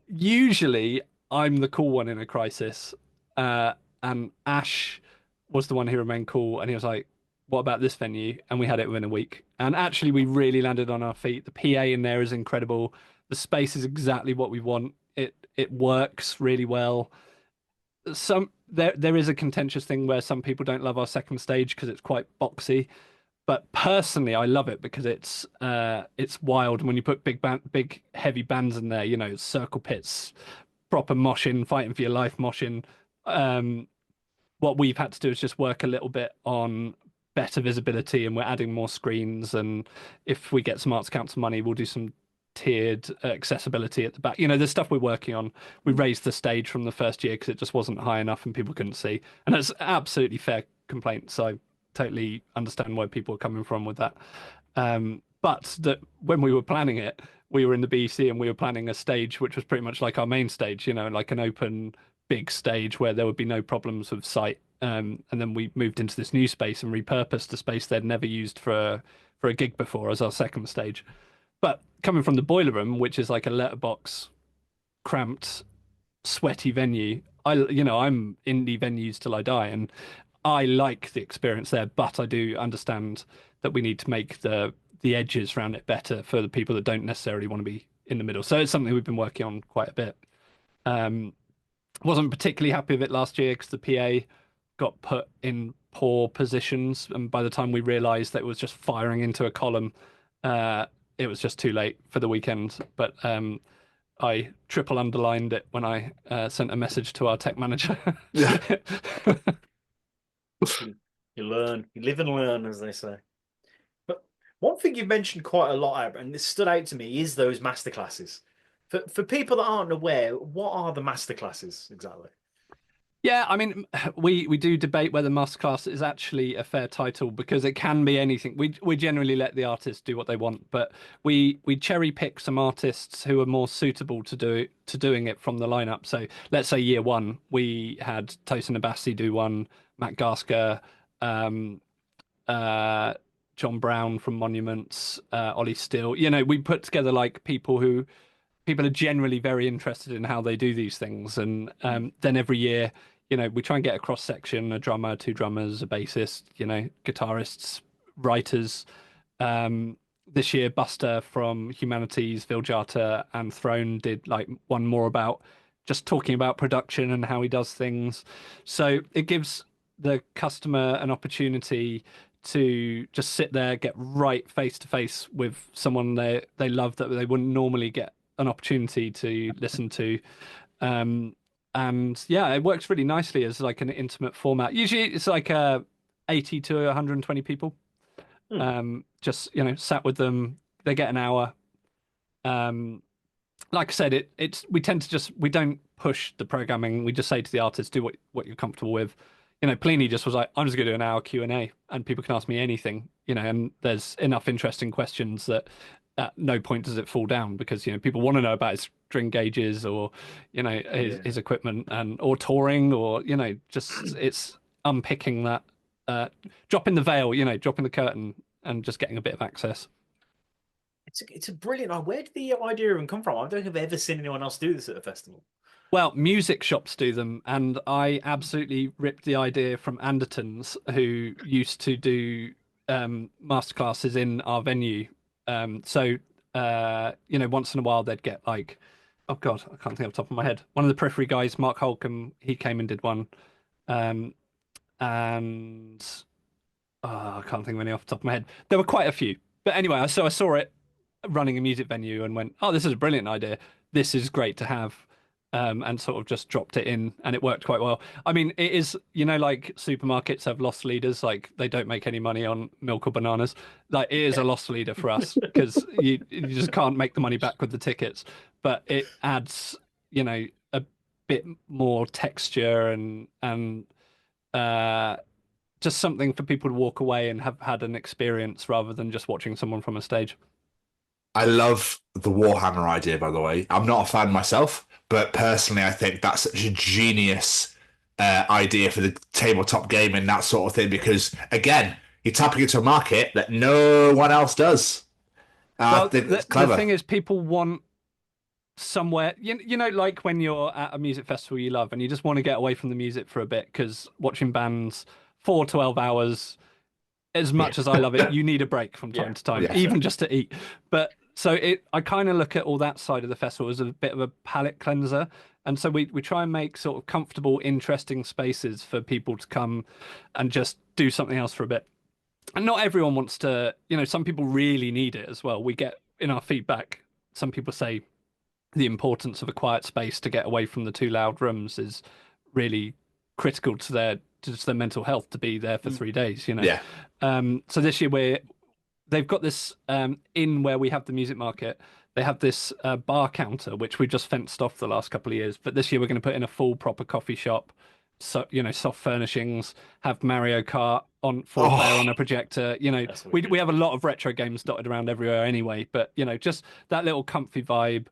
usually I'm the cool one in a crisis. And Ash was the one who remained cool. And he was like, what about this venue? And we had it within a week. And actually, we really landed on our feet. The PA in there is incredible. The space is exactly what we want. It works really well. There is a contentious thing where some people don't love our second stage because it's quite boxy. But personally, I love it because it's wild. And when you put big heavy bands in there, it's circle pits, proper moshing, fighting for your life moshing. What we've had to do is just work a little bit on better visibility, and we're adding more screens. And if we get some Arts Council money, we'll do some tiered accessibility at the back. There's stuff we're working on. We raised the stage from the first year because it just wasn't high enough and people couldn't see. And that's absolutely fair complaint. So I totally understand where people are coming from with that. But when we were planning it, we were in the BEC and we were planning a stage which was pretty much like our main stage, like an open big stage where there would be no problems with sight. And then we moved into this new space and repurposed the space they'd never used for a gig before as our second stage. But coming from the Boiler Room, which is like a letterbox, cramped, sweaty venue, I'm indie venues till I die, and I like the experience there. But I do understand that we need to make the edges around it better for the people that don't necessarily want to be in the middle. So it's something we've been working on quite a bit. Wasn't particularly happy with it last year because the PA got put in poor positions, and by the time we realised that it was just firing into a column, it was just too late for the weekend. But I triple underlined it when I sent a message to our tech manager. Yeah. You learn, you live and learn, as they say. But one thing you've mentioned quite a lot, Ab, and this stood out to me, is those masterclasses. For people that aren't aware, what are the masterclasses exactly? Yeah, I mean, we do debate whether masterclass is actually a fair title because it can be anything. We generally let the artists do what they want, but we cherry pick some artists who are more suitable to doing it from the lineup. So let's say year one, we had Tosin Abassi do one, Matt Gasker, John Brown from Monuments, Ollie Steele. You know, we put together like people are generally very interested in how they do these things, and then every year, you know, we try and get a cross section: a drummer, two drummers, a bassist, you know, guitarists, writers. This year, Buster from Humanities, Viljata, and Throne did like one more about just talking about production and how he does things. So it gives the customer an opportunity to just sit there, get right face to face with someone they love that they wouldn't normally get an opportunity to listen to. And yeah, it works really nicely as like an intimate format. Usually it's like 80 to 120 people. Just, you know, sat with them, they get an hour. Like I said, we tend to we don't push the programming. We just say to the artist, do what you're comfortable with. You know, Pliny just was like, I'm just going to do an hour Q&A and people can ask me anything, you know, and there's enough interesting questions that at no point does it fall down because, you know, people want to know about his string gauges or, you know, his equipment or touring or, you know, just it's unpicking that, dropping the veil, you know, dropping the curtain and just getting a bit of access. It's a brilliant. Where did the idea even come from? I don't think I've ever seen anyone else do this at a festival. Well, music shops do them, and I absolutely ripped the idea from Andertons, who used to do masterclasses in our venue. So, you know, once in a while they'd get like, oh God, I can't think off the top of my head. One of the Periphery guys, Mark Holcomb, he came and did one. And I can't think of any off the top of my head. There were quite a few. But anyway, so I saw it running a music venue and went, oh, this is a brilliant idea. This is great to have. And sort of just dropped it in and it worked quite well. I mean, it is, you know, like supermarkets have loss leaders, like they don't make any money on milk or bananas. Like it is a loss leader for us because you just can't make the money back with the tickets, but it adds, you know, a bit more texture and just something for people to walk away and have had an experience rather than just watching someone from a stage. I love the Warhammer idea, by the way. I'm not a fan myself, but personally, I think that's such a genius idea for the tabletop game and that sort of thing, because, again, you're tapping into a market that no one else does. Well, I think that's clever. The thing is, people want somewhere, you know, like when you're at a music festival you love and you just want to get away from the music for a bit because watching bands for 12 hours, as much as I love it, you need a break from time to time, even just to eat. But so I kind of look at all that side of the festival as a bit of a palate cleanser. And so we try and make sort of comfortable, interesting spaces for people to come and just do something else for a bit. And not everyone wants to, you know, some people really need it as well. We get in our feedback, some people say the importance of a quiet space to get away from the too loud rooms is really critical to their mental health to be there for 3 days, you know. Yeah. So this year they've got this in where we have the music market. They have this bar counter which we just fenced off the last couple of years. But this year we're going to put in a full proper coffee shop. So, you know, soft furnishings, have Mario Kart on player on a projector. You know, we have a lot of retro games dotted around everywhere anyway. But you know, just that little comfy vibe.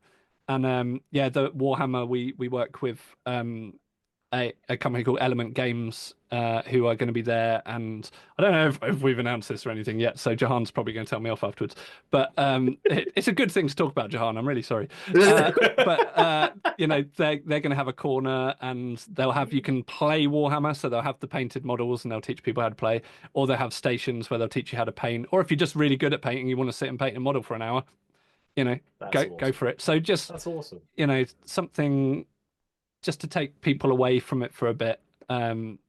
And the Warhammer we work with a company called Element Games, who are going to be there. And I don't know if we've announced this or anything yet, so Jahan's probably going to tell me off afterwards. But it's a good thing to talk about, Jahan. I'm really sorry. But you know, they're going to have a corner, and you can play Warhammer, so they'll have the painted models, and they'll teach people how to play, or they'll have stations where they'll teach you how to paint. Or if you're just really good at painting, you want to sit and paint a model for an hour, you know, go for it. So that's awesome. You know, something just to take people away from it for a bit, and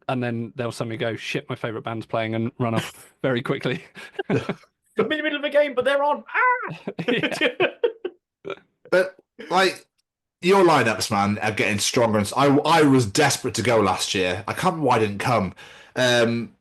then they'll suddenly go, shit, my favourite band's playing, and run off very quickly. I'm in the middle of again, but they're on. But like your lineups, man, are getting stronger. I was desperate to go last year. I can't remember why I didn't come.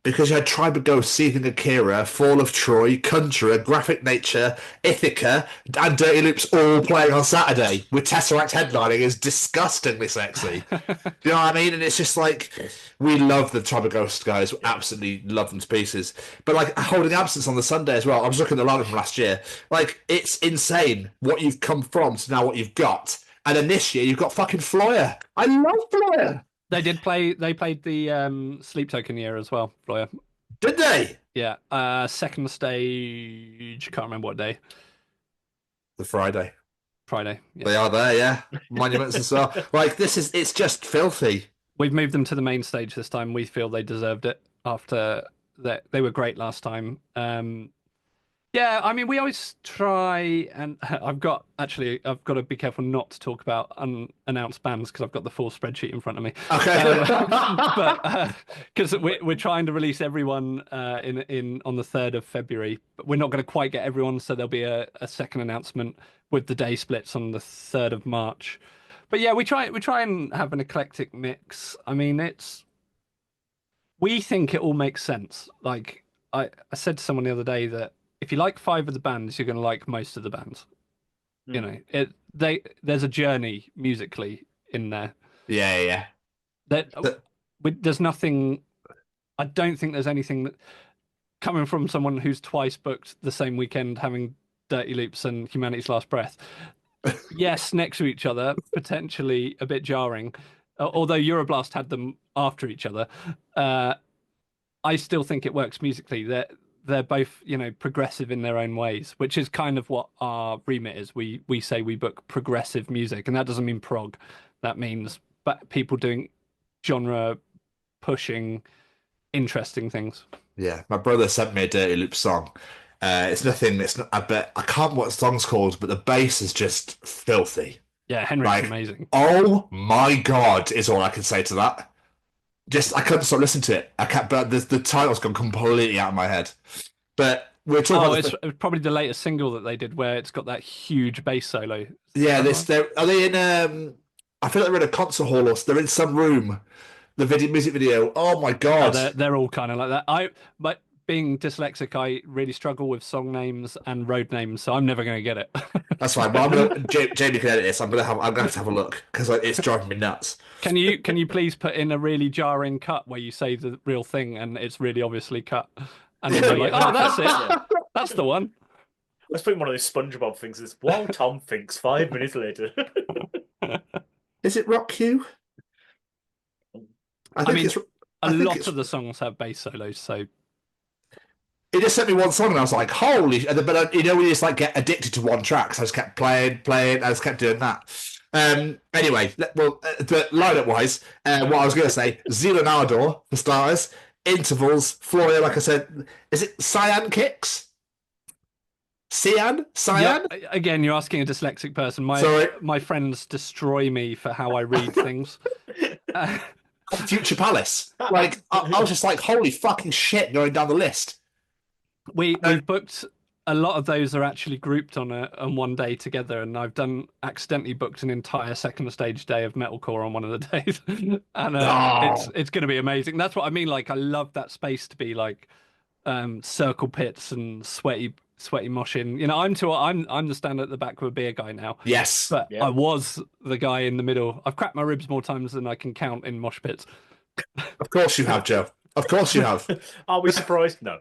Because you had Tribe of Ghosts, Seething Akira, Fall of Troy, Conjurer, Graphic Nature, Ithaca, and Dirty Loops all playing on Saturday with Tesseract headlining is disgustingly sexy. Do you know what I mean? And it's just like, we love the Tribe of Ghosts guys. We absolutely love them to pieces. But like holding absence on the Sunday as well. I was looking at the lineup from last year. Like, it's insane what you've come from to now what you've got. And then this year you've got fucking Floyer. I love Floyer. They did play. They played the Sleep Token year as well, Floyer. Did they? Yeah. Second stage. Can't remember what day. The Friday. Friday. Yeah. They are there, yeah. Monuments and stuff. Like, it's just filthy. We've moved them to the main stage this time. We feel they deserved it after that. They were great last time. Yeah, I mean, we always try, and I've got to be careful not to talk about unannounced bands because I've got the full spreadsheet in front of me. Okay. But because we're trying to release everyone in on the 3rd of February, but we're not going to quite get everyone, so there'll be a second announcement with the day splits on the 3rd of March. But yeah, we try and have an eclectic mix. I mean, we think it all makes sense. Like I said to someone the other day that if you like 5 of the bands, you're going to like most of the bands. You know, there's a journey musically in there. Yeah. There's nothing. I don't think there's anything that coming from someone who's twice booked the same weekend, having Dirty Loops and Humanity's Last Breath. Yes, next to each other, potentially a bit jarring. Although Euroblast had them after each other, I still think it works musically. They're both, you know, progressive in their own ways, which is kind of what our remit is. We say we book progressive music, and that doesn't mean prog. That means people doing genre pushing, interesting things. Yeah, my brother sent me a Dirty Loop song. It's nothing. It's not. I can't remember what the song's called, but the bass is just filthy. Yeah, Henry's amazing. Oh my god, is all I can say to that. I couldn't stop listening to it. But the title's gone completely out of my head. But we're talking. It's probably the latest single that they did, where it's got that huge bass solo. Yeah, are they in? I feel like they're in a concert hall, or they're in some room. The music video. Oh my god, they're all kind of like that. But being dyslexic, I really struggle with song names and road names, so I'm never going to get it. That's fine. But Jamie can edit this. I'm gonna have to have a look because it's driving me nuts. Can you please put in a really jarring cut where you say the real thing and it's really obviously cut, and then you're like, oh, that's it, that's the one. Let's put in one of those SpongeBob things. It's while Tom thinks 5 minutes later. Is it Rock Hugh? I mean, a lot of the songs have bass solos, so. He just sent me one song and I was like, holy... But you know when you just like get addicted to one track, so I just kept playing, I just kept doing that. Anyway, lineup-wise, what I was going to say, Zealand for starters, Intervals, Floria, like I said, is it Cyan Kicks? Cyan? Yeah, again, you're asking a dyslexic person. My friends destroy me for how I read things. Future Palace. Like, I was just like, holy fucking shit, going down the list. We've booked a lot of those are actually grouped on one day together, and I've accidentally booked an entire second stage day of metalcore on one of the days, and it's going to be amazing. That's what I mean. Like, I love that space to be like circle pits and sweaty moshing. You know, I'm the stand at the back with a beer guy now. Yes, but I was the guy in the middle. I've cracked my ribs more times than I can count in mosh pits. Of course you have, Joe. Of course you have. Are we surprised? No.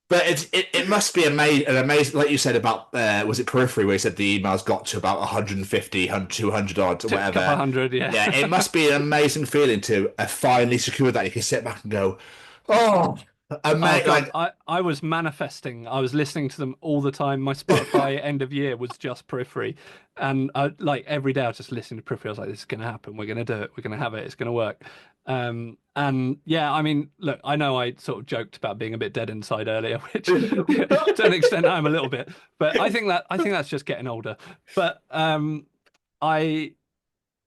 But it must be amazing, like you said about was it Periphery, where you said the emails got to about 150, 200 odd or whatever. 100, yeah. Yeah, it must be an amazing feeling to finally secure that. You can sit back and go, oh, amazing. I was manifesting. I was listening to them all the time. My Spotify end of year was just Periphery, and like every day I was just listening to Periphery. I was like, this is going to happen. We're going to do it. We're going to have it. It's going to work. And yeah, I mean, look, I know I sort of joked about being a bit dead inside earlier, which to an extent I am a little bit, but I think that's just getting older. But I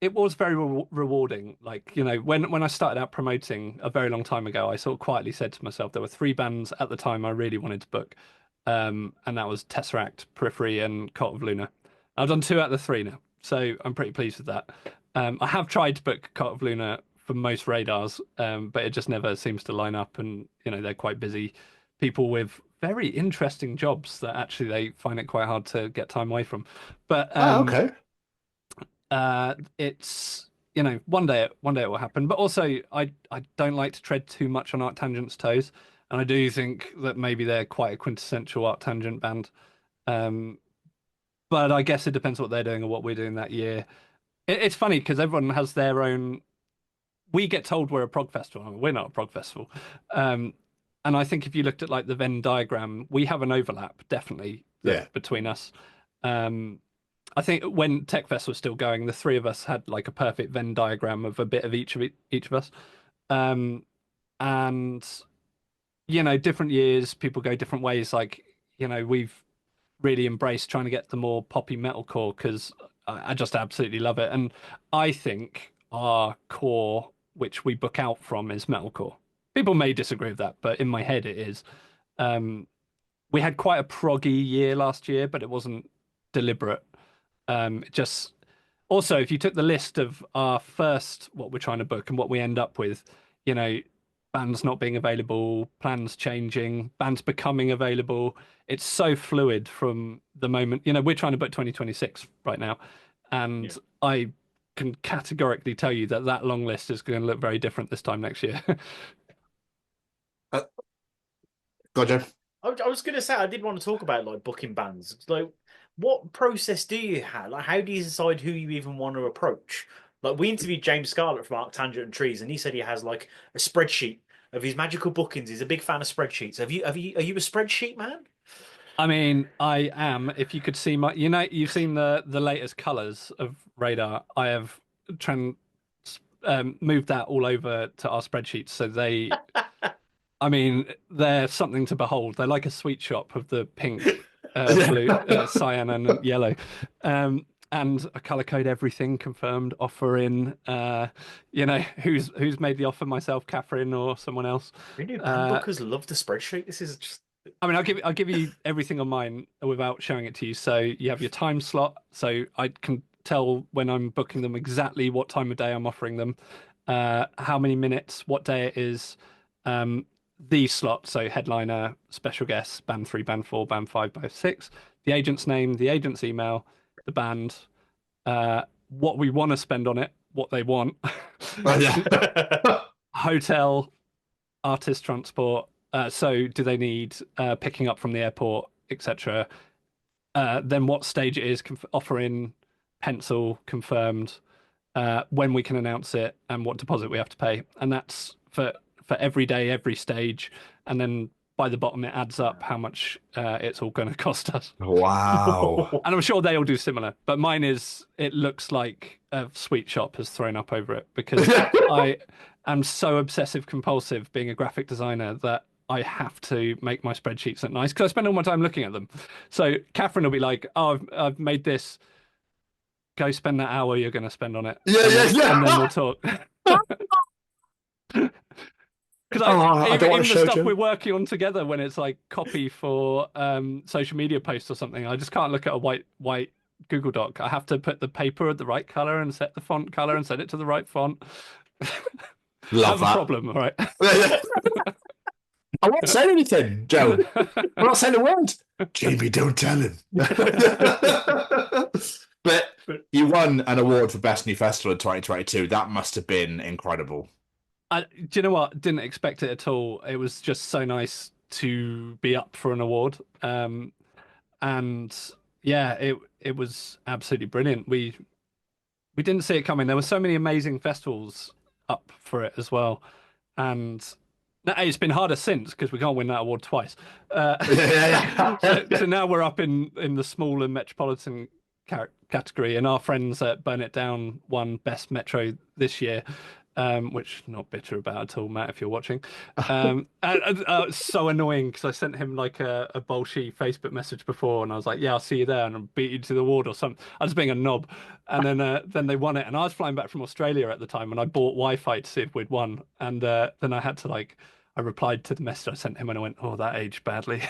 it was very rewarding. Like, when I started out promoting a very long time ago, I sort of quietly said to myself there were three bands at the time I really wanted to book, and that was Tesseract, Periphery, and Cult of Luna. I've done two out of the three now, so I'm pretty pleased with that. I have tried to book Cult of Luna for most radars, but it just never seems to line up, and they're quite busy people with very interesting jobs that actually they find it quite hard to get time away from. But okay. it's one day it will happen. But also I don't like to tread too much on Arctangent's toes, and I do think that maybe they're quite a quintessential Arctangent band. But I guess it depends what they're doing or what we're doing that year. It's funny because everyone has their own. We get told we're a prog festival. I mean, we're not a prog festival. And I think if you looked at like the Venn diagram, we have an overlap definitely between us. I think when TechFest was still going, the three of us had like a perfect Venn diagram of a bit of each of us. And different years, people go different ways. Like, we've really embraced trying to get the more poppy metalcore because I just absolutely love it. And I think our core, which we book out from, is metalcore. People may disagree with that, but in my head it is. We had quite a proggy year last year, but it wasn't deliberate. Just also, if you took the list of our first, what we're trying to book and what we end up with, bands not being available, plans changing, bands becoming available. It's so fluid from the moment, we're trying to book 2026 right now. And I can categorically tell you that long list is going to look very different this time next year. Go on, Joe. I was going to say, I did want to talk about like booking bands. Like, what process do you have? Like, how do you decide who you even want to approach? Like, we interviewed James Scarlett from Arctangent and Trees, and he said he has like a spreadsheet of his magical bookings. He's a big fan of spreadsheets. Are you a spreadsheet man? I mean, I am. If you could see you've seen the latest colors of Radar. I have moved that all over to our spreadsheets, so they. I mean, they're something to behold. They're like a sweet shop of the pink, blue, cyan, and yellow. And I color code everything, confirmed, offer in. Who's made the offer, myself, Catherine, or someone else. Really, bookers love the spreadsheet. This is just. I mean, I'll give you everything on mine without showing it to you. So you have your time slot, so I can tell when I'm booking them exactly what time of day I'm offering them, how many minutes, what day it is. The slot, so headliner, special guests, band 3, band 4, band 5, band 6, the agent's name, the agent's email, the band, what we want to spend on it, what they want, hotel, artist transport, so do they need picking up from the airport, etc. Then what stage it is, offer in, pencil, confirmed, when we can announce it, and what deposit we have to pay. And that's for every day, every stage, and then by the bottom it adds up how much it's all going to cost us. Wow. And I'm sure they all do similar, but mine it looks like a sweet shop has thrown up over it because I am so obsessive compulsive being a graphic designer that I have to make my spreadsheets look nice because I spend all my time looking at them. So Catherine will be like, "Oh, I've made this. Go spend that hour you're going to spend on it." And then we'll talk. Because even the stuff we're working on together, when it's like copy for social media posts or something, I just can't look at a white Google Doc. I have to put the paper at the right color and set the font color and set it to the right font. Love that. A problem, all right? I won't say anything, Joe. I'm not saying a word. Jamie, don't tell him. But you won an award for Best New Festival in 2022. That must have been incredible. Do you know what? Didn't expect it at all. It was just so nice to be up for an award. And yeah, it was absolutely brilliant. We didn't see it coming. There were so many amazing festivals up for it as well. And it's been harder since because we can't win that award twice. So now we're up in the small and metropolitan category, and our friends at Burn It Down won Best Metro this year. which not bitter about at all, Matt, if you're watching. It's so annoying because I sent him like a bolshy Facebook message before, and I was like, "Yeah, I'll see you there," and I'll beat you to the ward or something. I was being a knob, and then they won it, and I was flying back from Australia at the time, and I bought Wi-Fi to see if we'd won, and then I had to like. I replied to the message I sent him and I went, "Oh, that aged badly."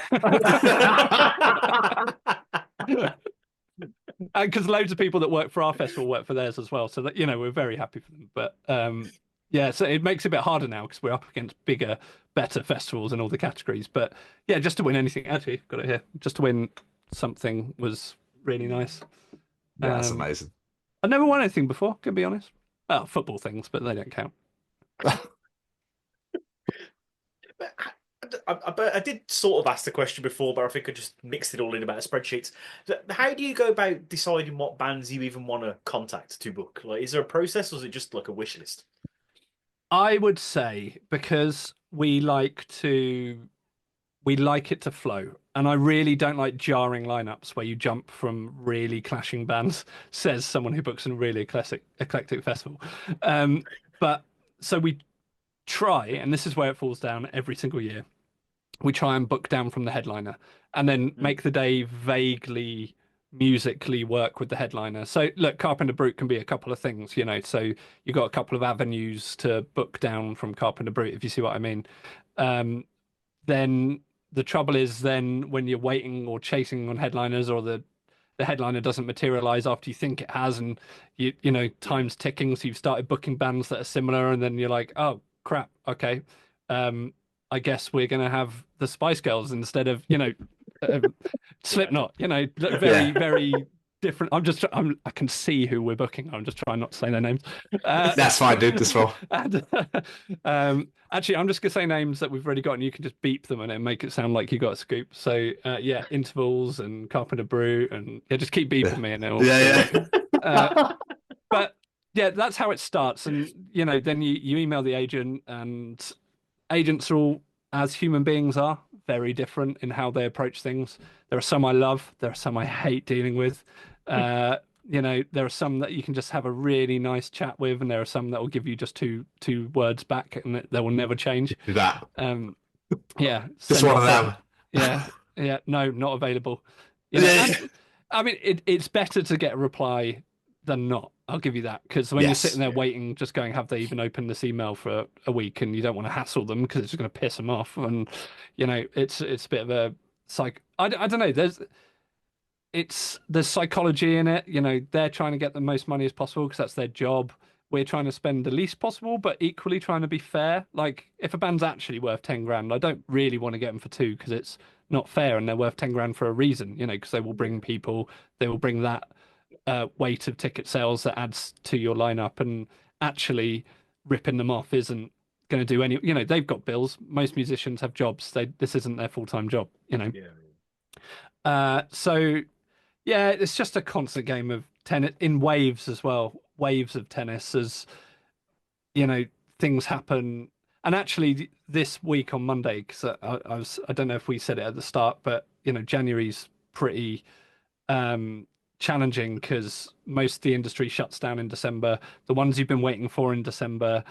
Because loads of people that work for our festival work for theirs as well, so that we're very happy for them. But yeah, so it makes it a bit harder now because we're up against bigger, better festivals in all the categories. But yeah, just to win anything, actually, got it here. Just to win something was really nice. Yeah, that's amazing. I've never won anything before, to be honest. Well, football things, but they don't count. I did sort of ask the question before, but I think I just mixed it all in about spreadsheets. How do you go about deciding what bands you even want to contact to book? Like, is there a process, or is it just like a wish list? I would say because we like it to flow, and I really don't like jarring lineups where you jump from really clashing bands. Says someone who books a really eclectic festival. But so we try, and this is where it falls down every single year. We try and book down from the headliner and then make the day vaguely musically work with the headliner. So look, Carpenter Brute can be a couple of things, so you've got a couple of avenues to book down from Carpenter Brute, if you see what I mean. Then the trouble is then when you're waiting or chasing on headliners, or the headliner doesn't materialize after you think it has, and time's ticking, so you've started booking bands that are similar, and then you're like, oh crap, okay, I guess we're going to have the Spice Girls instead of, Slipknot, very, very different. I can see who we're booking. I'm just trying not to say their names. That's fine, dude, as well. And, actually, I'm just going to say names that we've already got, and you can just beep them and it'll make it sound like you got a scoop. So, yeah, Intervals and Carpenter Brew, and yeah, just keep beeping me and it'll... Yeah. But yeah, that's how it starts. And, then you email the agent, and agents are all, as human beings are, very different in how they approach things. There are some I love. There are some I hate dealing with. There are some that you can just have a really nice chat with, and there are some that will give you just two words back, and they will never change. That. Yeah. Just one of them. Yeah. No, not available. I mean, it's better to get a reply than not. I'll give you that, because when you're sitting there waiting, just going, have they even opened this email for a week, and you don't want to hassle them because it's just going to piss them off, and it's a bit of a I don't know. There's psychology in it. They're trying to get the most money as possible because that's their job. We're trying to spend the least possible, but equally trying to be fair. Like, if a band's actually worth 10 grand, I don't really want to get them for 2 because it's not fair, and they're worth 10 grand for a reason. Because they will bring people, they will bring that weight of ticket sales that adds to your lineup, and actually ripping them off isn't going to do any. They've got bills. Most musicians have jobs. This isn't their full-time job. So yeah, it's just a constant game of tennis in waves as well. Waves of tennis, as things happen. And actually, this week on Monday, because I don't know if we said it at the start, but January's pretty challenging because most of the industry shuts down in December. The ones you've been waiting for in December,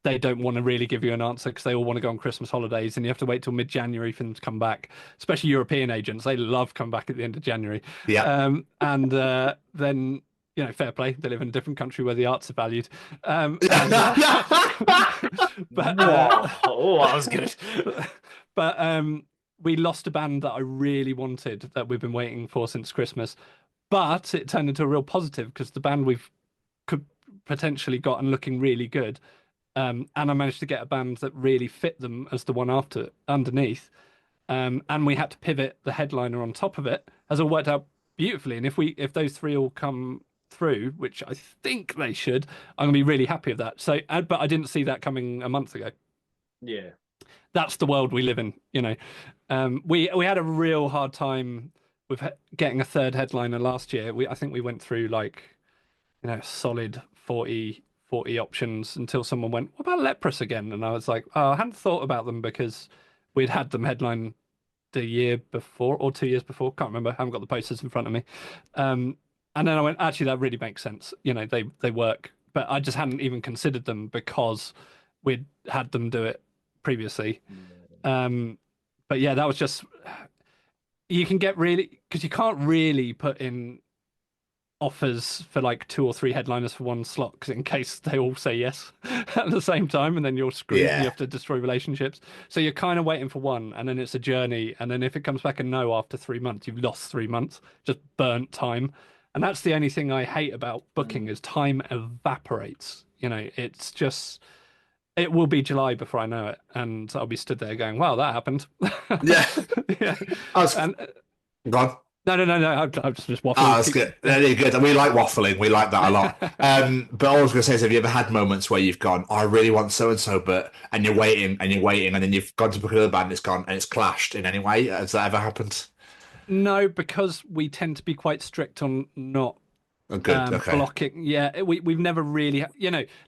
they don't want to really give you an answer because they all want to go on Christmas holidays, and you have to wait till mid-January for them to come back. Especially European agents, they love coming back at the end of January. Yeah. And then fair play, they live in a different country where the arts are valued. But that was good. But we lost a band that I really wanted, that we've been waiting for since Christmas, but it turned into a real positive because the band we've could potentially gotten looking really good, and I managed to get a band that really fit them as the one underneath, and we had to pivot the headliner on top of it. Has all worked out beautifully, and if those three all come through, which I think they should, I'm gonna be really happy with that. So, but I didn't see that coming a month ago. Yeah. That's the world we live in, We had a real hard time with getting a third headliner last year. I think we went through solid 40 options until someone went, "What about Leprous again?" And I was like, "Oh, I hadn't thought about them because we'd had them headline the year before or 2 years before. Can't remember. I haven't got the posters in front of me." And then I went, "Actually, that really makes sense. They work but I just hadn't even considered them because we'd had them do it previously. But yeah, that was just, you can get really, because you can't really put in offers for like 2 or 3 headliners for one slot, because in case they all say yes at the same time, and then you're screwed and you have to destroy relationships. So you're kind of waiting for one, and then it's a journey, and then if it comes back a no after 3 months, you've lost 3 months, just burnt time. And that's the only thing I hate about booking is time evaporates. It's just, it will be July before I know it, and I'll be stood there going, "Wow, that happened." Yeah. Yeah. Go on. No. I'm just waffling. Oh, that's good. Really good. We like waffling. We like that a lot. But all I was going to say is, have you ever had moments where you've gone, "Oh, I really want so and so," and you're waiting, and then you've gone to book another band, and it's gone, and it's clashed in any way? Has that ever happened? No, because we tend to be quite strict on not blocking. Yeah, we've never really,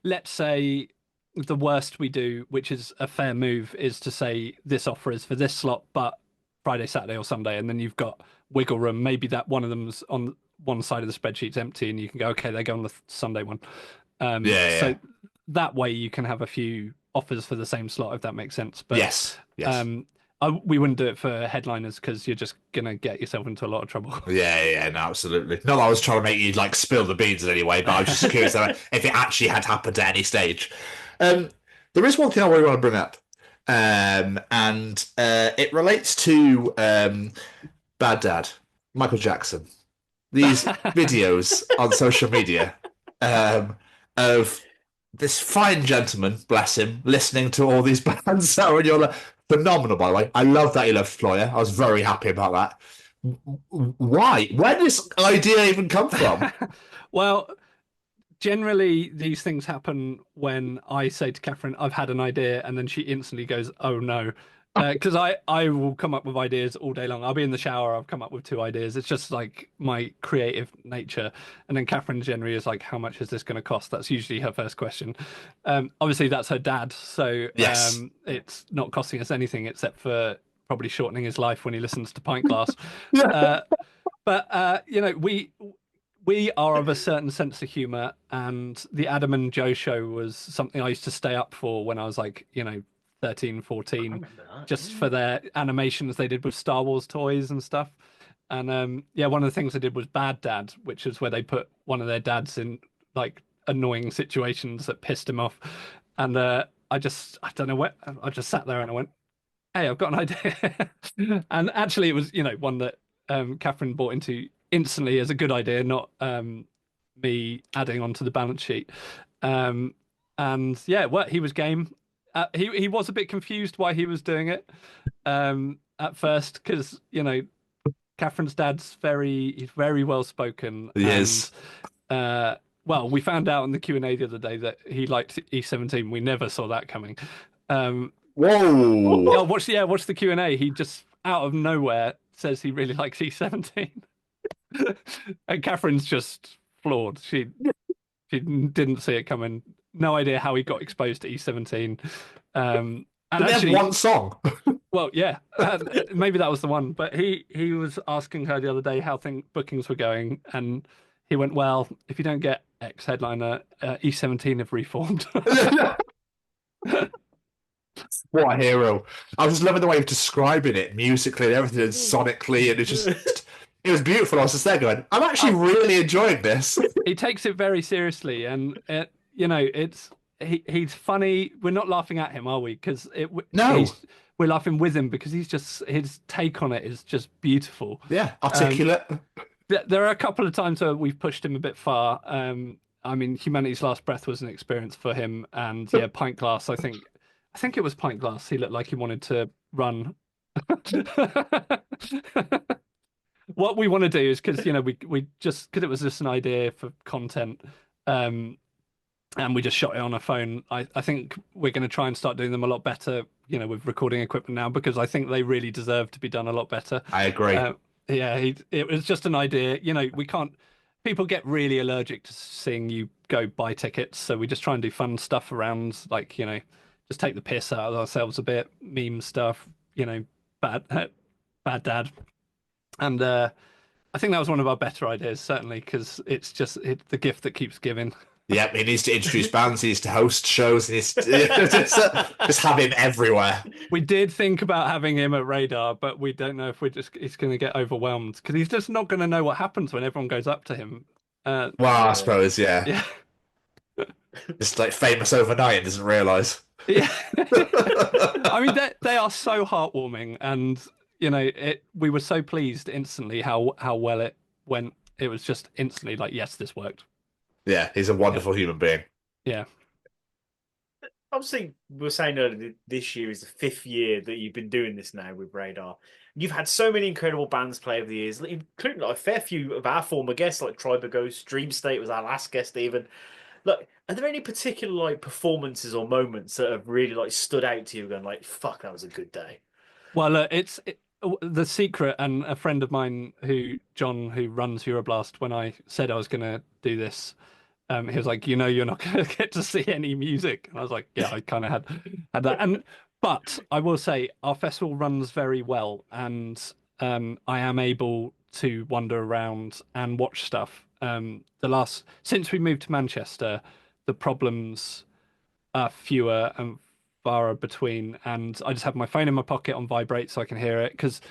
let's say the worst we do, which is a fair move, is to say this offer is for this slot, but Friday, Saturday, or Sunday, and then you've got wiggle room. Maybe that one of them's on one side of the spreadsheet's empty, and you can go, okay, they go on the Sunday one. So that way you can have a few offers for the same slot, if that makes sense. But yes. We wouldn't do it for headliners because you're just gonna get yourself into a lot of trouble. Yeah, no, absolutely. Not that I was trying to make you like spill the beans in any way, but I was just curious if it actually had happened at any stage. There is one thing I really want to bring up, and it relates to Bad Dad, Michael Jackson. These videos on social media of this fine gentleman, bless him, listening to all these bands that are on your phenomenal, by the way. I love that he loves Floyer. I was very happy about that. Why? Where did this idea even come from? Well, generally these things happen when I say to Catherine, I've had an idea, and then she instantly goes, oh no. Because I will come up with ideas all day long. I'll be in the shower, I've come up with 2 ideas. It's just like my creative nature. And then Catherine generally is like, how much is this going to cost? That's usually her first question. Obviously, that's her dad. So yes. It's not costing us anything except for probably shortening his life when he listens to Pint Glass. But we are of a certain sense of humor. And the Adam and Joe show was something I used to stay up for when I was like, 13, 14, just for their animations they did with Star Wars toys and stuff. And one of the things they did was Bad Dad, which is where they put one of their dads in like annoying situations that pissed him off. And I don't know what, I just sat there and I went, hey, I've got an idea. And actually it was, one that Catherine bought into instantly as a good idea, not me adding onto the balance sheet. And yeah, he was game. He was a bit confused why he was doing it at first, because Catherine's dad's he's very well spoken. Yes. Well, we found out in the Q&A the other day that he liked E17. We never saw that coming. Whoa! Watch the Q&A. He just out of nowhere says he really likes E17, and Catherine's just floored. She didn't see it coming. No idea how he got exposed to E17. And actually, one song. Well, yeah, maybe that was the one. But he was asking her the other day how bookings were going, and he went, "Well, if you don't get X headliner, E17 have reformed." What a hero! I was just loving the way of describing it musically and everything, and sonically, and it was beautiful. I was just there going, "I'm actually really enjoying this." He takes it very seriously, and he's funny. We're not laughing at him, are we? Because we're laughing with him because his take on it is just beautiful. Yeah, articulate. There are a couple of times where we've pushed him a bit far. I mean, Humanity's Last Breath was an experience for him, and yeah, Pint Glass. I think it was Pint Glass. He looked like he wanted to run. What we want to do is because we just because it was just an idea for content. And we just shot it on a phone. I think we're going to try and start doing them a lot better, with recording equipment now, because I think they really deserve to be done a lot better. I agree. It was just an idea. We can't. People get really allergic to seeing you go buy tickets, so we just try and do fun stuff around, like just take the piss out of ourselves a bit, meme stuff. Bad Dad, and I think that was one of our better ideas, certainly, because it's just the gift that keeps giving. Yep, he needs to introduce bands, he needs to host shows, he needs to just have him everywhere. We did think about having him at Radar, but we don't know if he's going to get overwhelmed because he's just not going to know what happens when everyone goes up to him. Well, I suppose, yeah. Yeah. Just like famous overnight and doesn't realise. Yeah. I mean, they are so heartwarming, and we were so pleased instantly how well it went. It was just instantly like, yes, this worked. Yeah, he's a wonderful human being. Yeah. Obviously, we were saying earlier this year is the 5th year that you've been doing this now with Radar. You've had so many incredible bands play over the years, including like a fair few of our former guests, like Tribe of Ghosts, Dream State was our last guest even. Look, are there any particular like performances or moments that have really like stood out to you, going like, "Fuck, that was a good day"? Well, the secret, and a friend of mine John, who runs Euroblast, when I said I was going to do this, he was like, you're not going to get to see any music. And I was like, yeah, I kind of had that. But I will say our festival runs very well, and I am able to wander around and watch stuff. Since we moved to Manchester, the problems are fewer and far between, and I just have my phone in my pocket on vibrate so I can hear it, because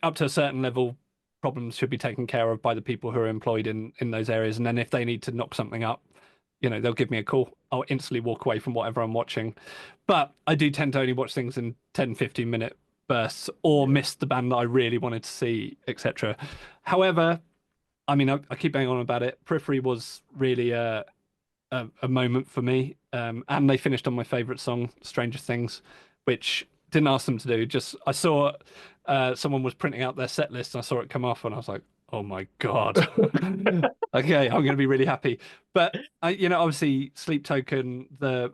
up to a certain level, problems should be taken care of by the people who are employed in those areas, and then if they need to knock something up, they'll give me a call. I'll instantly walk away from whatever I'm watching. But I do tend to only watch things in 10-15 minute bursts, or miss the band that I really wanted to see, etc. However, I mean, I keep going on about it. Periphery was really a moment for me, and they finished on my favorite song, Stranger Things, which didn't ask them to do. Just I saw someone was printing out their set list, and I saw it come off, and I was like, oh my God. Okay, I'm going to be really happy. But obviously Sleep Token, the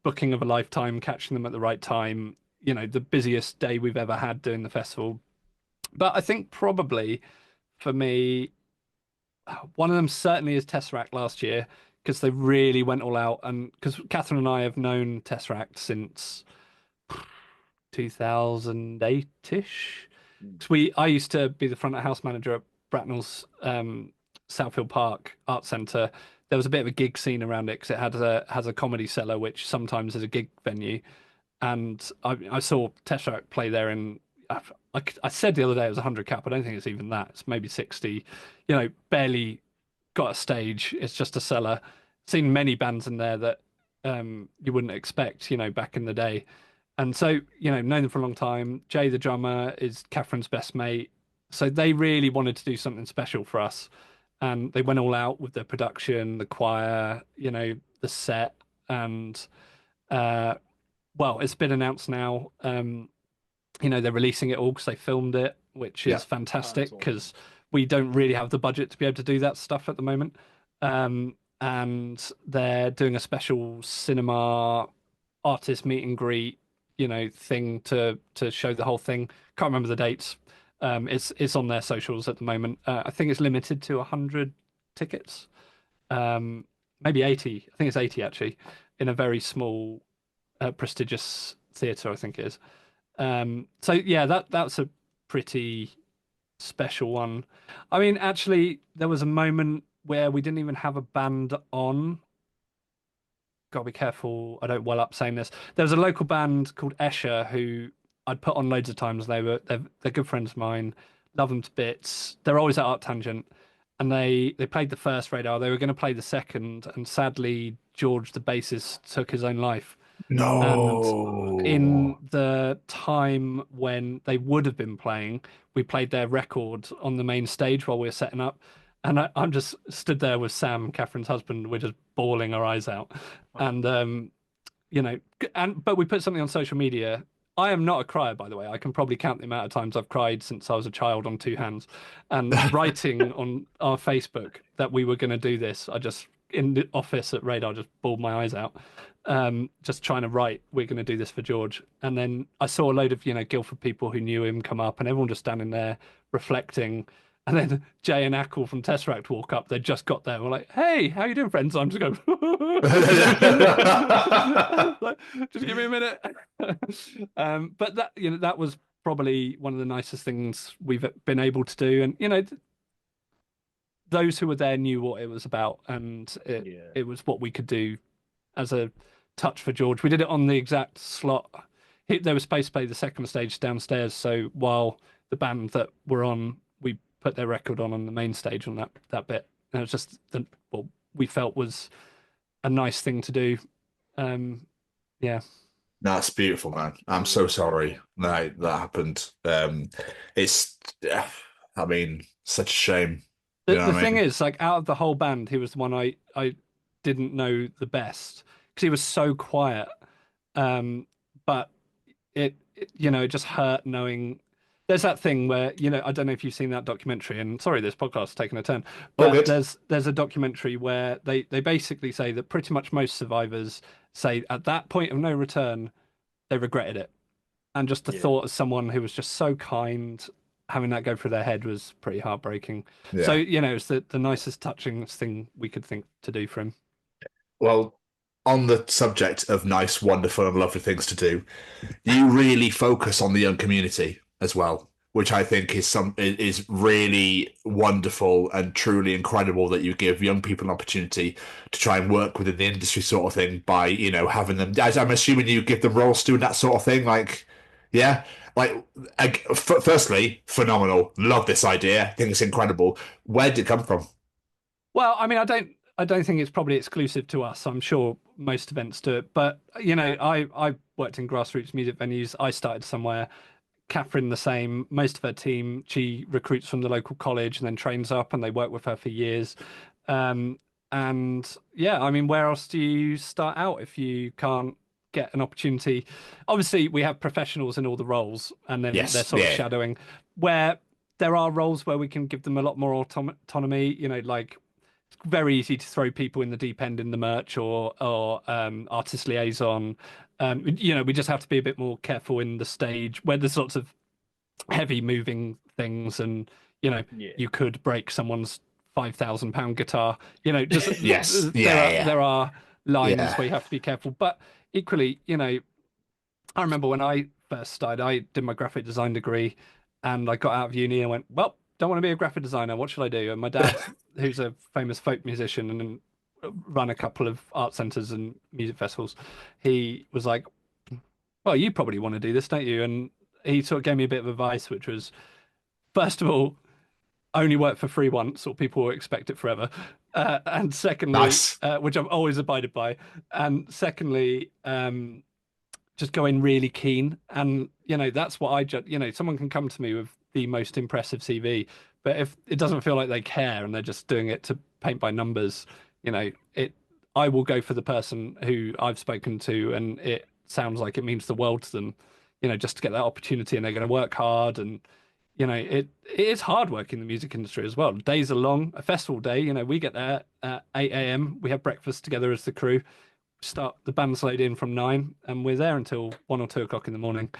booking of a lifetime, catching them at the right time, the busiest day we've ever had doing the festival. But I think probably for me, one of them certainly is Tesseract last year, because they really went all out, and because Catherine and I have known Tesseract since 2008-ish. I used to be the front of house manager at Bracknell's Southfield Park Art Centre. There was a bit of a gig scene around it because it has a comedy cellar, which sometimes is a gig venue. And I saw Tesseract play there in, I said the other day it was 100 cap. I don't think it's even that. It's maybe 60. Barely got a stage. It's just a cellar. Seen many bands in there that you wouldn't expect, back in the day. And so, known them for a long time. Jay, the drummer, is Catherine's best mate. So they really wanted to do something special for us. And they went all out with the production, the choir, the set. And, well, it's been announced now. They're releasing it all because they filmed it, which is fantastic, because we don't really have the budget to be able to do that stuff at the moment. And they're doing a special cinema artist meet and greet, thing to show the whole thing. Can't remember the dates. It's on their socials at the moment. I think it's limited to 100 tickets, maybe 80. I think it's 80 actually, in a very small, prestigious theatre, I think it is. So yeah, that's a pretty special one. I mean, actually, there was a moment where we didn't even have a band on. Gotta be careful I don't well up saying this. There was a local band called Escher who I'd put on loads of times. They're good friends of mine. Love them to bits. They're always at Art Tangent, and they played the first Radar. They were going to play the second, and sadly George, the bassist, took his own life. No. And in the time when they would have been playing, we played their record on the main stage while we were setting up. And I'm just stood there with Sam, Catherine's husband. We're just bawling our eyes out. And, but we put something on social media. I am not a crier, by the way. I can probably count the amount of times I've cried since I was a child on two hands. And writing on our Facebook that we were going to do this, I just, in the office at Radar, just bawled my eyes out. Just trying to write, we're going to do this for George. And then I saw a load of, Guildford people who knew him come up, and everyone just standing there reflecting. And then Jay and Ackle from Tesseract walk up. They just got there. We're like, hey, how you doing, friends? I'm just going, like, just give me a minute. But that, that was probably one of the nicest things we've been able to do. And, those who were there knew what it was about, and it was what we could do as a touch for George. We did it on the exact slot. They were supposed to play the second stage downstairs, so while the band that were on, we put their record on the main stage on that bit. And it was just what we felt was a nice thing to do. Yeah. That's beautiful, man. I'm so sorry that happened. It's, I mean, such a shame. The thing is, like, out of the whole band, he was the one I didn't know the best because he was so quiet. But it just hurt knowing. There's that thing where, I don't know if you've seen that documentary, and sorry, this podcast's taken a turn, but there's a documentary where they basically say that pretty much most survivors say at that point of no return, they regretted it. And just the thought of someone who was just so kind, having that go through their head was pretty heartbreaking. Yeah. So, it's the nicest, touching thing we could think to do for him. Well, on the subject of nice, wonderful, and lovely things to do, you really focus on the young community as well, which I think is really wonderful and truly incredible that you give young people an opportunity to try and work within the industry sort of thing by, having them, as I'm assuming you give them roles to and that sort of thing. Like, yeah, like, firstly, phenomenal. Love this idea. I think it's incredible. Where did it come from? Well, I mean, I don't think it's probably exclusive to us. I'm sure most events do it, but I worked in grassroots music venues. I started somewhere. Catherine the same. Most of her team, she recruits from the local college and then trains up, and they work with her for years. And yeah, I mean, where else do you start out if you can't get an opportunity? Obviously, we have professionals in all the roles, and then they're sort of shadowing. Where there are roles where we can give them a lot more autonomy. Like, it's very easy to throw people in the deep end in the merch or artist liaison. We just have to be a bit more careful in the stage where there's lots of heavy moving things, and you could break someone's £5,000 guitar. Just there are lines where you have to be careful. But equally, I remember when I first started, I did my graphic design degree, and I got out of uni and went, well, don't want to be a graphic designer. What should I do? And my dad, who's a famous folk musician and run a couple of art centers and music festivals, he was like, well, you probably want to do this, don't you? And he sort of gave me a bit of advice, which was, first of all, only work for free once or people will expect it forever. And secondly, which I've always abided by. And secondly, just go in really keen. And, that's what I judge. Someone can come to me with the most impressive CV, but if it doesn't feel like they care and they're just doing it to paint by numbers, I will go for the person who I've spoken to and it sounds like it means the world to them, just to get that opportunity, and they're going to work hard. And it is hard work in the music industry as well. Days are long. A festival day, we get there at 8 a.m. We have breakfast together as the crew. Start the band's load in from 9, and we're there until 1 or 2 o'clock in the morning.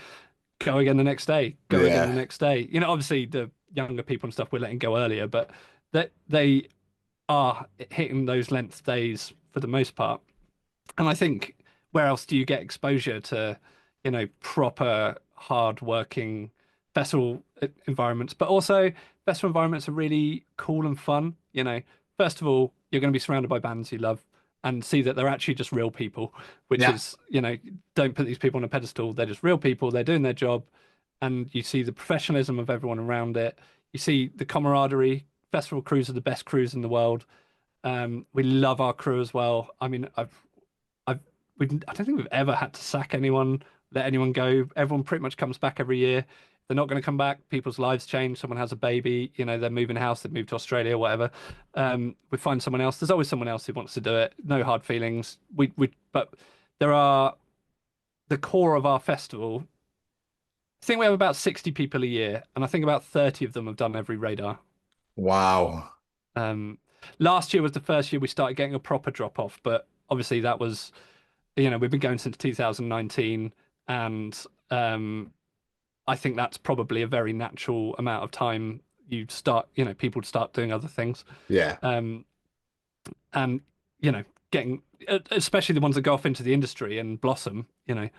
Go again the next day. Go again the next day. Obviously the younger people and stuff we're letting go earlier, but that they are hitting those length days for the most part. And I think, where else do you get exposure to, proper hard working festival environments? But also festival environments are really cool and fun. First of all, you're going to be surrounded by bands you love and see that they're actually just real people, which is, don't put these people on a pedestal. They're just real people. They're doing their job. And you see the professionalism of everyone around it. You see the camaraderie. Festival crews are the best crews in the world. We love our crew as well. I mean, I don't think we've ever had to sack anyone, let anyone go. Everyone pretty much comes back every year. They're not going to come back. People's lives change. Someone has a baby, they're moving house, they've moved to Australia, whatever. We find someone else. There's always someone else who wants to do it. No hard feelings. But there are the core of our festival. I think we have about 60 people a year, and I think about 30 of them have done every radar. Wow. Last year was the first year we started getting a proper drop off, but obviously that was, we've been going since 2019, and I think that's probably a very natural amount of time you start, people start doing other things. Yeah. And, getting, especially the ones that go off into the industry and blossom, and,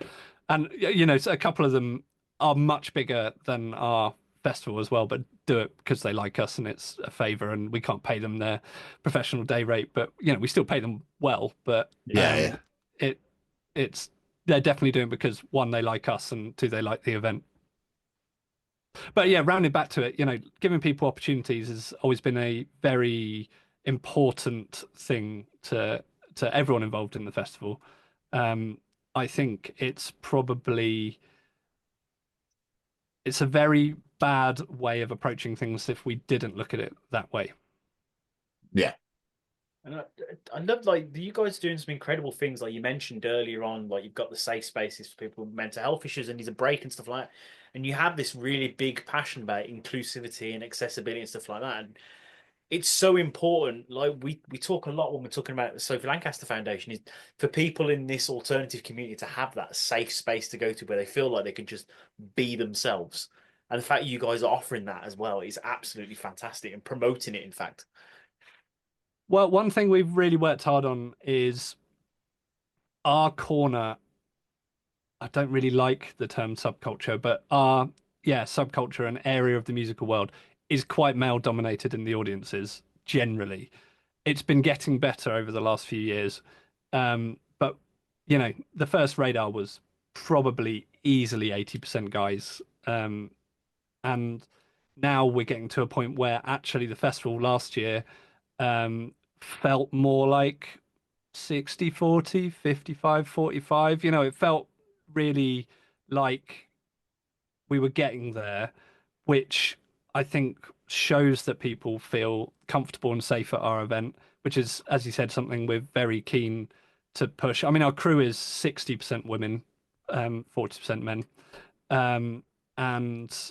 so a couple of them are much bigger than our festival as well, but do it because they like us and it's a favor, and we can't pay them their professional day rate, but we still pay them well. But it's they're definitely doing it because, one, they like us, and two, they like the event. But yeah, rounding back to it, giving people opportunities has always been a very important thing to everyone involved in the festival. I think it's a very bad way of approaching things if we didn't look at it that way. Yeah. And I love, like, you guys doing some incredible things. Like you mentioned earlier on, like you've got the safe spaces for people with mental health issues and needs a break and stuff like that. And you have this really big passion about inclusivity and accessibility and stuff like that. And it's so important. Like we talk a lot when we're talking about the Sophie Lancaster Foundation, is for people in this alternative community to have that safe space to go to where they feel like they can just be themselves. And the fact you guys are offering that as well is absolutely fantastic, and promoting it, in fact. Well, one thing we've really worked hard on is our corner. I don't really like the term subculture, but our subculture, an area of the musical world, is quite male dominated in the audiences generally. It's been getting better over the last few years. But the first Radar was probably easily 80% guys. And now we're getting to a point where actually the festival last year felt more like 60-40, 55-45. It felt really like we were getting there, which I think shows that people feel comfortable and safe at our event, which is, as you said, something we're very keen to push. I mean, our crew is 60% women, 40% men. And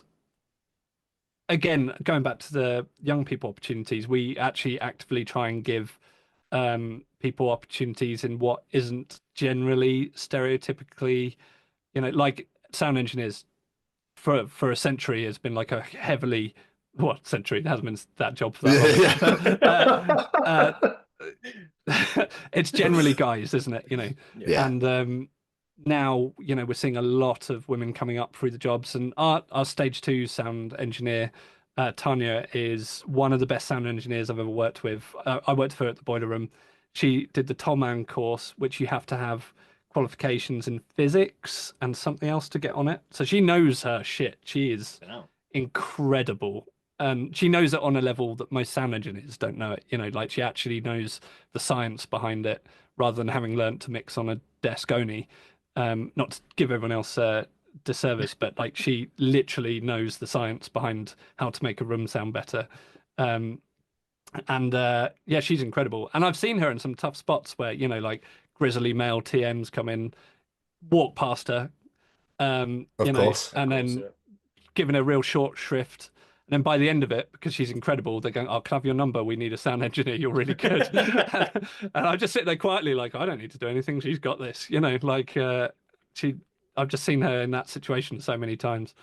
again, going back to the young people opportunities, we actually actively try and give people opportunities in what isn't generally stereotypically, like sound engineers for a century has been like a heavily, century, it hasn't been that job for that long. But, it's generally guys, isn't it? Yeah. And now we're seeing a lot of women coming up through the jobs, and our stage 2 sound engineer, Tanya, is one of the best sound engineers I've ever worked with. I worked with her at the Boiler Room. She did the Tolman course, which you have to have qualifications in physics and something else to get on it. So she knows her shit. She is incredible. She knows it on a level that most sound engineers don't know it. Like she actually knows the science behind it rather than having learnt to mix on a desk only. Not to give everyone else disservice, but like she literally knows the science behind how to make a room sound better. She's incredible. And I've seen her in some tough spots where, like grizzly male TMs come in, walk past her, Of course. and then given a real short shrift. And then by the end of it, because she's incredible, they're going, "Oh, can I have your number? We need a sound engineer. You're really good." And I just sit there quietly, like, I don't need to do anything. She's got this, I've just seen her in that situation so many times.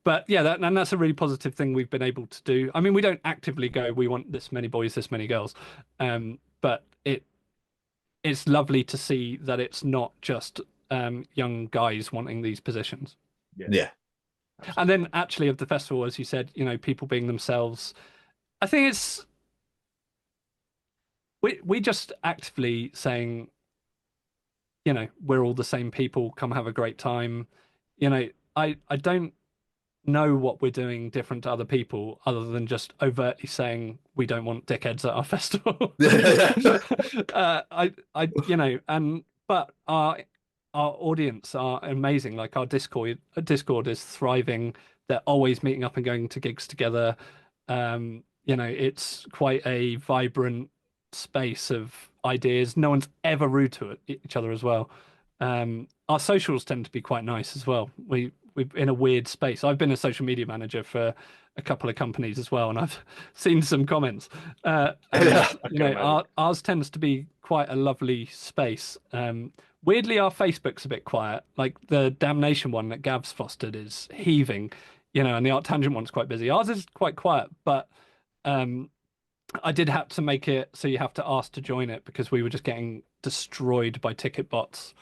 But yeah, that's a really positive thing we've been able to do. I mean, we don't actively go, we want this many boys, this many girls. But it's lovely to see that it's not just young guys wanting these positions. Yeah. And then actually of the festival, as you said, people being themselves. I think it's we just actively saying, we're all the same people, come have a great time. I don't know what we're doing different to other people other than just overtly saying we don't want dickheads at our festival. But our audience are amazing. Like our Discord is thriving. They're always meeting up and going to gigs together. It's quite a vibrant space of ideas. No one's ever rude to each other as well. Our socials tend to be quite nice as well. We're in a weird space. I've been a social media manager for a couple of companies as well, and I've seen some comments. Ours tends to be quite a lovely space. Weirdly, our Facebook's a bit quiet. Like the Damnation one that Gav's fostered is heaving, and the Art Tangent one's quite busy. Ours is quite quiet, but I did have to make it so you have to ask to join it because we were just getting destroyed by ticket bots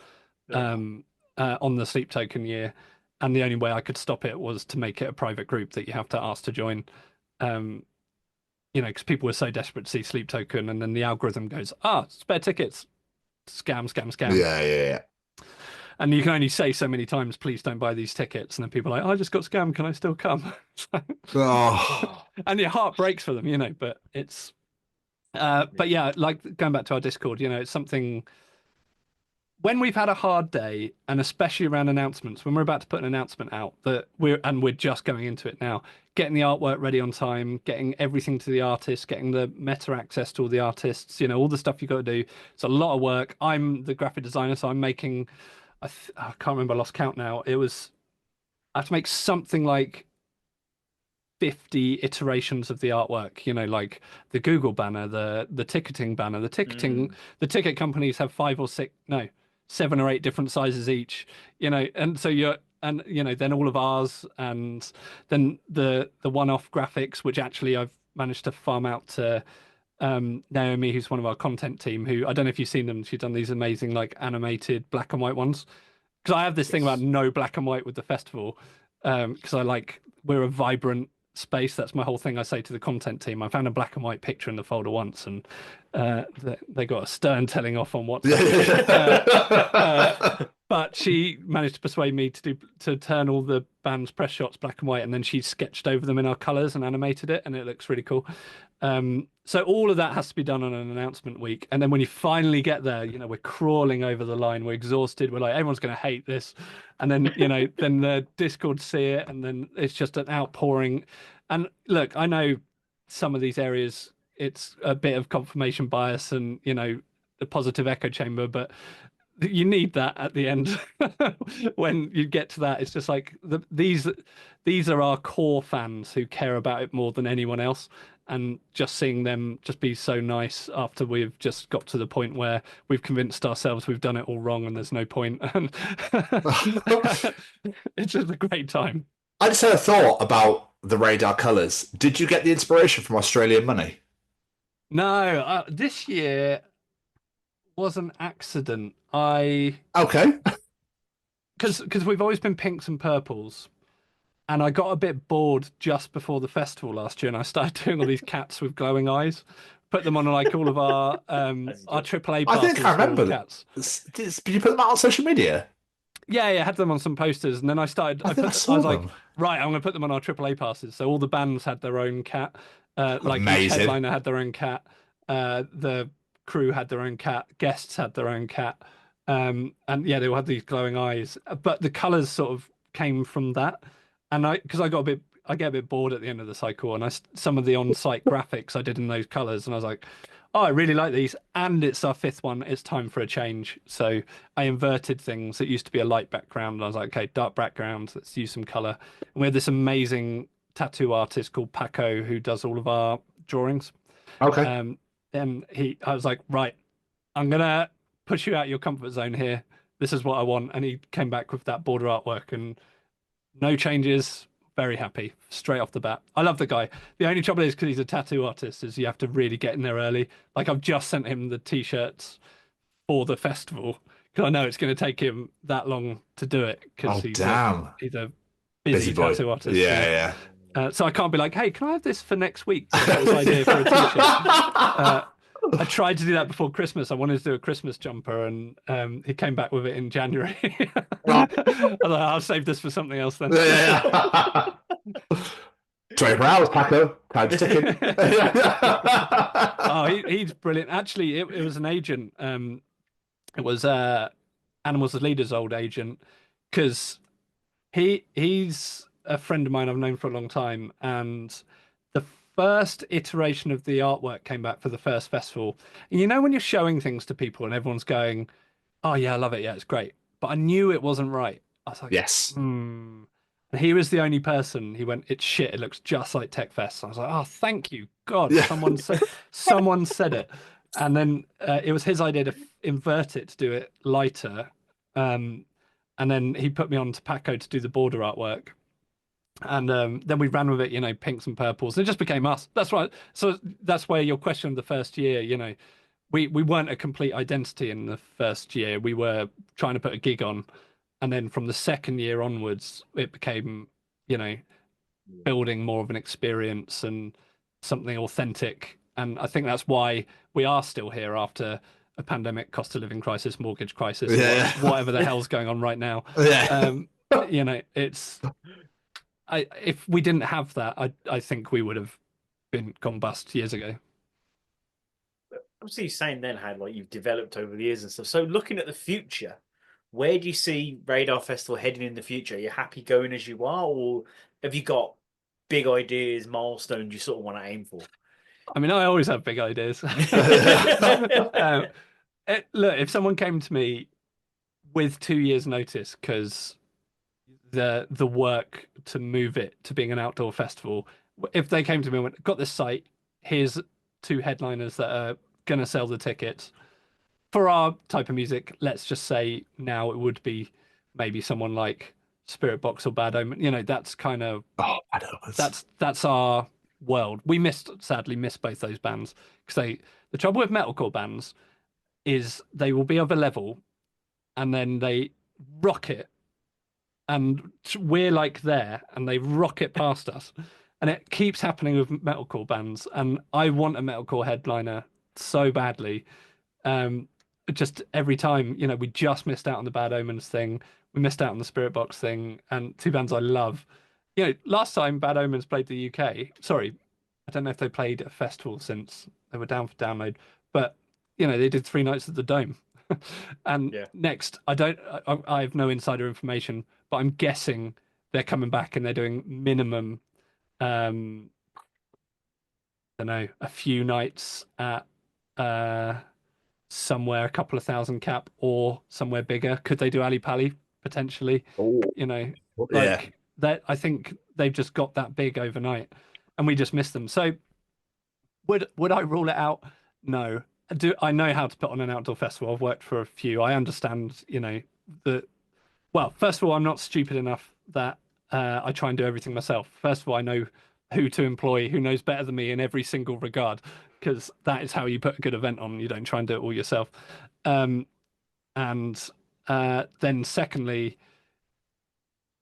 on the Sleep Token year. And the only way I could stop it was to make it a private group that you have to ask to join. Because people were so desperate to see Sleep Token, and then the algorithm goes, spare tickets, scam, scam, scam. Yeah. And you can only say so many times, please don't buy these tickets. And then people are like, I just got scammed. Can I still come? And your heart breaks for them, but it's, but yeah, like going back to our Discord, it's something when we've had a hard day, and especially around announcements, when we're about to put an announcement out that we're just going into it now, getting the artwork ready on time, getting everything to the artist, getting the meta access to all the artists, all the stuff you got to do. It's a lot of work. I'm the graphic designer, so I'm making, I can't remember, I lost count now. I have to make something like 50 iterations of the artwork, like the Google banner, the ticketing banner, the ticket companies have 7 or 8 different sizes each, and so then all of ours, and then the one-off graphics, which actually I've managed to farm out to Naomi, who's one of our content team, who, I don't know if you've seen them, she's done these amazing like animated black and white ones, because I have this thing about no black and white with the festival, because we're a vibrant space. That's my whole thing. I say to the content team, I found a black and white picture in the folder once, and they got a stern telling off on WhatsApp. But she managed to persuade me to turn all the band's press shots black and white, and then she sketched over them in our colors and animated it, and it looks really cool. So all of that has to be done on an announcement week, and then when you finally get there, we're crawling over the line, we're exhausted, we're like, everyone's going to hate this, and then then the Discord see it, and then it's just an outpouring. And look, I know some of these areas, it's a bit of confirmation bias and the positive echo chamber, but you need that at the end. When you get to that, it's just like these are our core fans who care about it more than anyone else, and just seeing them just be so nice after we've just got to the point where we've convinced ourselves we've done it all wrong and there's no point, and it's just a great time. I just had a thought about the radar colours. Did you get the inspiration from Australian money? No, this year was an accident. Okay. Because we've always been pinks and purples, and I got a bit bored just before the festival last year, and I started doing all these cats with glowing eyes. Put them on like all of our AAA passes. I think I remember cats. Did you put them out on social media? Yeah, I had them on some posters, and then I started. I was like, right, I'm going to put them on our AAA passes. So all the bands had their own cat. Like each headliner had their own cat. The crew had their own cat. Guests had their own cat. And yeah, they all had these glowing eyes. But the colours sort of came from that. And because I get a bit bored at the end of the cycle, and some of the on-site graphics I did in those colours, and I was like, oh, I really like these, and it's our 5th one. It's time for a change. So I inverted things. It used to be a light background. I was like, okay, dark background. Let's use some color. And we had this amazing tattoo artist called Paco who does all of our drawings. Okay. And I was like, right, I'm gonna push you out your comfort zone here. This is what I want. And he came back with that border artwork, and no changes. Very happy straight off the bat. I love the guy. The only trouble is because he's a tattoo artist, is you have to really get in there early. Like, I've just sent him the t-shirts for the festival because I know it's going to take him that long to do it because he's a busy tattoo artist. Yeah. So I can't be like, hey, can I have this for next week? So that was the idea for a t-shirt. I tried to do that before Christmas. I wanted to do a Christmas jumper, and he came back with it in January. I was like, I'll save this for something else then. 24 hours, Paco. Time's ticking. Oh, he's brilliant. Actually, it was an agent. It was Animals as Leaders' old agent, because he's a friend of mine I've known for a long time, and the first iteration of the artwork came back for the first festival. And when you're showing things to people and everyone's going, oh yeah, I love it, yeah, it's great, but I knew it wasn't right. I was like, yes. And he was the only person. He went, it's shit, it looks just like TechFest. I was like, oh, thank you God, yeah. someone said it. And then it was his idea to invert it, to do it lighter, and then he put me on to Paco to do the border artwork. And then we ran with it, pinks and purples. It just became us. That's right. So that's where your question of the first year, we weren't a complete identity in the first year. We were trying to put a gig on. And then from the second year onwards, it became, building more of an experience and something authentic. And I think that's why we are still here after a pandemic, cost of living crisis, mortgage crisis, Yeah. whatever the hell's going on right now. Yeah. It's if we didn't have that, I think we would have been gone bust years ago. Obviously, you're saying then how like you've developed over the years and stuff. So looking at the future, where do you see Radar Festival heading in the future? Are you happy going as you are, or have you got big ideas, milestones you sort of want to aim for? I mean, I always have big ideas. Look, if someone came to me with 2 years' notice, because the work to move it to being an outdoor festival, if they came to me and went, got this site, here's 2 headliners that are going to sell the tickets for our type of music, let's just say now it would be maybe someone like Spirit Box or Bad Omen. That's kind of that's our world. We sadly missed both those bands because the trouble with metalcore bands is they will be of a level and then they rock it, and we're like there and they rock it past us, and it keeps happening with metalcore bands. And I want a metalcore headliner so badly. Just every time, we just missed out on the Bad Omens thing. We missed out on the Spirit Box thing, and 2 bands I love. Last time Bad Omens played the UK, sorry, I don't know if they played a festival since they were down for download, but they did 3 nights at the Dome. And next, I have no insider information, but I'm guessing they're coming back and they're doing minimum, I don't know, a few nights at somewhere a couple of thousand cap or somewhere bigger. Could they do Ali Pali potentially? That I think they've just got that big overnight, and we just missed them. So would I rule it out? No. I know how to put on an outdoor festival. I've worked for a few. I understand, well, first of all, I'm not stupid enough that I try and do everything myself. First of all, I know who to employ, who knows better than me in every single regard, because that is how you put a good event on. You don't try and do it all yourself. And then secondly,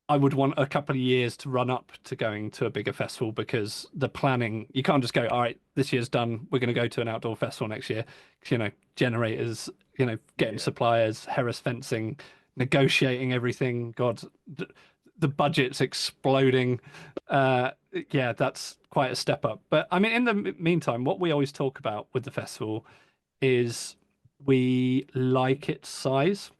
I would want a couple of years to run up to going to a bigger festival, because the planning, you can't just go, all right, this year's done, we're going to go to an outdoor festival next year. Generators, getting suppliers, Harris fencing, negotiating everything. God, the budget's exploding. That's quite a step up. But I mean, in the meantime, what we always talk about with the festival is we like its size.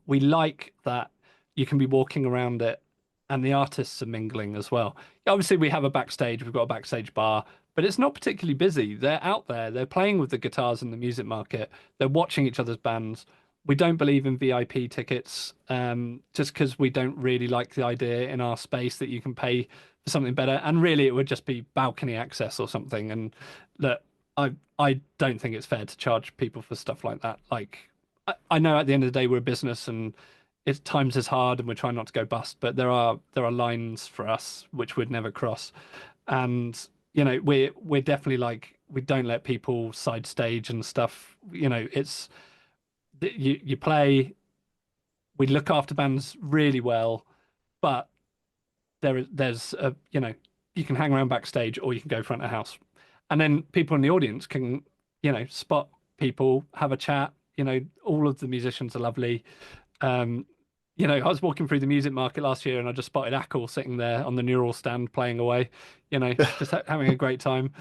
We like that you can be walking around it and the artists are mingling as well. Obviously, we have a backstage, we've got a backstage bar, but it's not particularly busy. They're out there, they're playing with the guitars in the music market, they're watching each other's bands. We don't believe in VIP tickets, just because we don't really like the idea in our space that you can pay for something better. And really, it would just be balcony access or something. And that I don't think it's fair to charge people for stuff like that. Like, I know at the end of the day, we're a business and it's times is hard and we're trying not to go bust, but there are lines for us which we'd never cross. And we're definitely like, we don't let people side stage and stuff. It's you play, we look after bands really well, but there's a you can hang around backstage or you can go front of house, and then people in the audience can spot people, have a chat. All of the musicians are lovely. I was walking through the music market last year and I just spotted Ackle sitting there on the Neural stand playing away, just having a great time.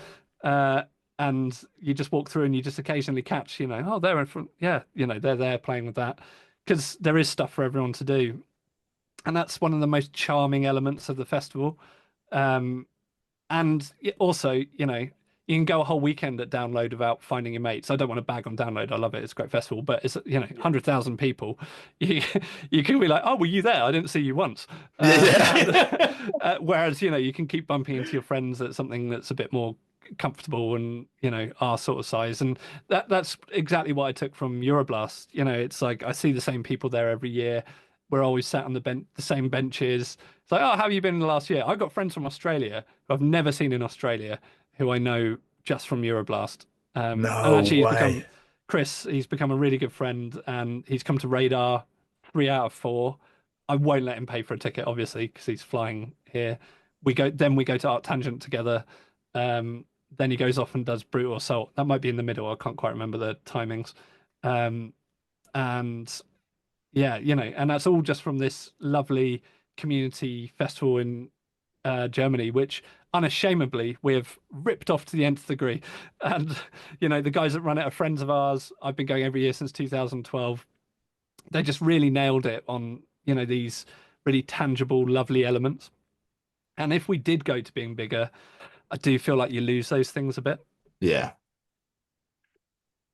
And you just walk through and you just occasionally catch, they're in front. Yeah, they're there playing with that, because there is stuff for everyone to do. And that's one of the most charming elements of the festival. And also, you can go a whole weekend at Download without finding your mates. I don't want to bag on Download. I love it. It's a great festival, but it's 100,000 people. You can be like, oh, were you there? I didn't see you once. Whereas you can keep bumping into your friends at something that's a bit more comfortable and our sort of size. And that's exactly what I took from Euroblast. It's like I see the same people there every year. We're always sat on the same benches. It's like, oh, how have you been in the last year? I've got friends from Australia who I've never seen in Australia, who I know just from Euroblast. And actually, he's become a really good friend, and he's come to Radar 3 out of 4. I won't let him pay for a ticket, obviously, because he's flying here. we go to Art Tangent together. Then he goes off and does Brutal Assault. That might be in the middle. I can't quite remember the timings. And yeah, and that's all just from this lovely community festival in Germany, which unashamedly we've ripped off to the nth degree. And the guys that run it are friends of ours. I've been going every year since 2012. They just really nailed it on these really tangible, lovely elements. And if we did go to being bigger, I do feel like you lose those things a bit. Yeah.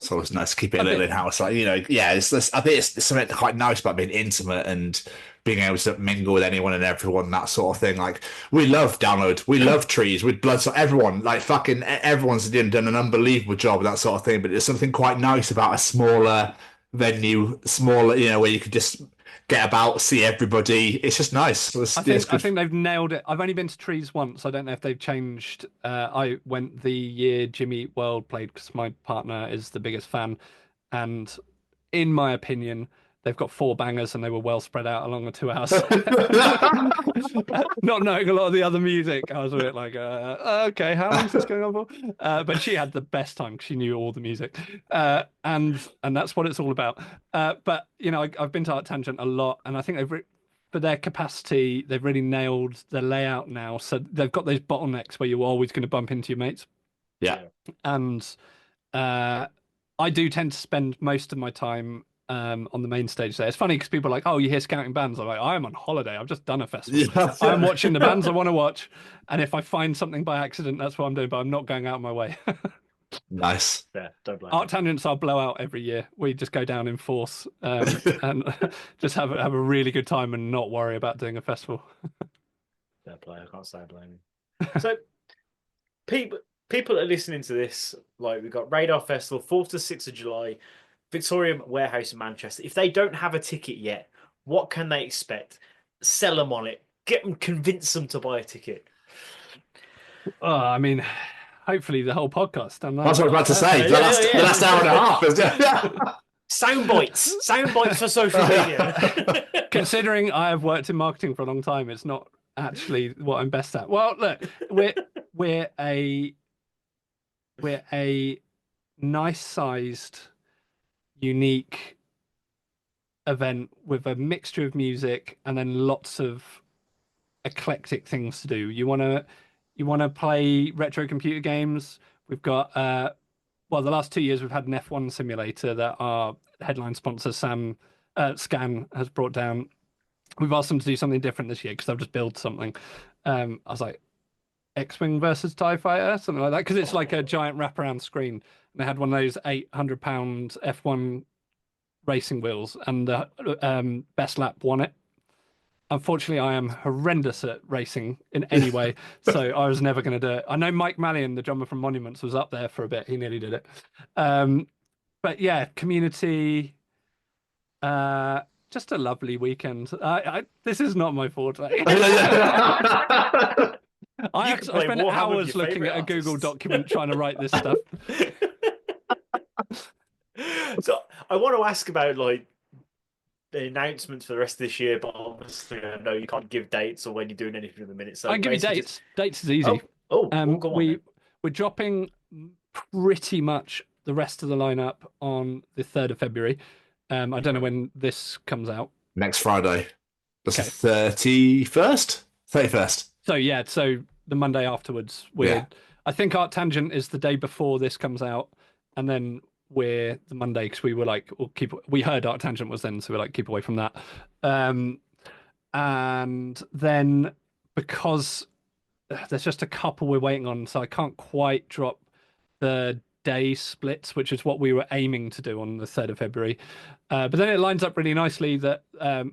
It's always nice to keep it a little in-house. Like, I think it's something quite nice about being intimate and being able to mingle with anyone and everyone, that sort of thing. Like, we love Download, we love Trees, with Blood, everyone, like fucking everyone's done an unbelievable job with that sort of thing. But there's something quite nice about a smaller venue, where you could just get about, see everybody. It's just nice. I think they've nailed it. I've only been to Trees once. I don't know if they've changed. I went the year Jimmy Eat World played because my partner is the biggest fan, and in my opinion, they've got 4 bangers and they were well spread out along the 2 hours. Not knowing a lot of the other music, I was a bit like, okay, how long is this going on for? But she had the best time because she knew all the music, and that's what it's all about. But I've been to Art Tangent a lot, and I think for their capacity, they've really nailed the layout now. So they've got those bottlenecks where you're always going to bump into your mates. Yeah, and I do tend to spend most of my time on the main stage there. It's funny because people are like, oh, you hear scouting bands. I'm like, I'm on holiday. I've just done a festival. Yeah. I'm watching the bands I want to watch. And if I find something by accident, that's what I'm doing, but I'm not going out of my way. Nice. Yeah, don't blame Art Tangent's our blowout every year. We just go down in force and just have a really good time and not worry about doing a festival. Fair play. I can't say blame you. So people are listening to this. Like, we've got Radar Festival, 4th to 6th of July. Victoria Warehouse in Manchester. If they don't have a ticket yet, what can they expect? Sell them on it. Convince them to buy a ticket. I mean, hopefully the whole podcast. That's what I was about to say. The last hour and a half. Sound bites for social media. Considering I have worked in marketing for a long time, it's not actually what I'm best at. Well, look, we're a nice-sized, unique event with a mixture of music and then lots of eclectic things to do. You want to play retro computer games. We've got the last 2 years we've had an F1 simulator that our headline sponsor Scan has brought down. We've asked them to do something different this year because they've just built something. I was like, X-Wing versus TIE Fighter, something like that, because it's like a giant wraparound screen. And they had one of those 800-pound F1 racing wheels, and the best lap won it. Unfortunately, I am horrendous at racing in any way, so I was never going to do it. I know Mike Mallion, the drummer from Monuments, was up there for a bit. He nearly did it. But yeah, community, just a lovely weekend. This is not my forte. I spent hours looking at a Google document trying to write this stuff. So I want to ask about like the announcements for the rest of this year, but obviously I know you can't give dates or when you're doing anything at the minute. So I can give you dates. Dates is easy. Go on, we're dropping pretty much the rest of the lineup on the 3rd of February. I don't know when this comes out. Next Friday. That's the 31st? 31st. So the Monday afterwards. I think Art Tangent is the day before this comes out, and then we're the Monday because we were like, we heard Art Tangent was then, so we're like, keep away from that. And then because there's just a couple we're waiting on, so I can't quite drop the day splits, which is what we were aiming to do on the 3rd of February. But then it lines up really nicely that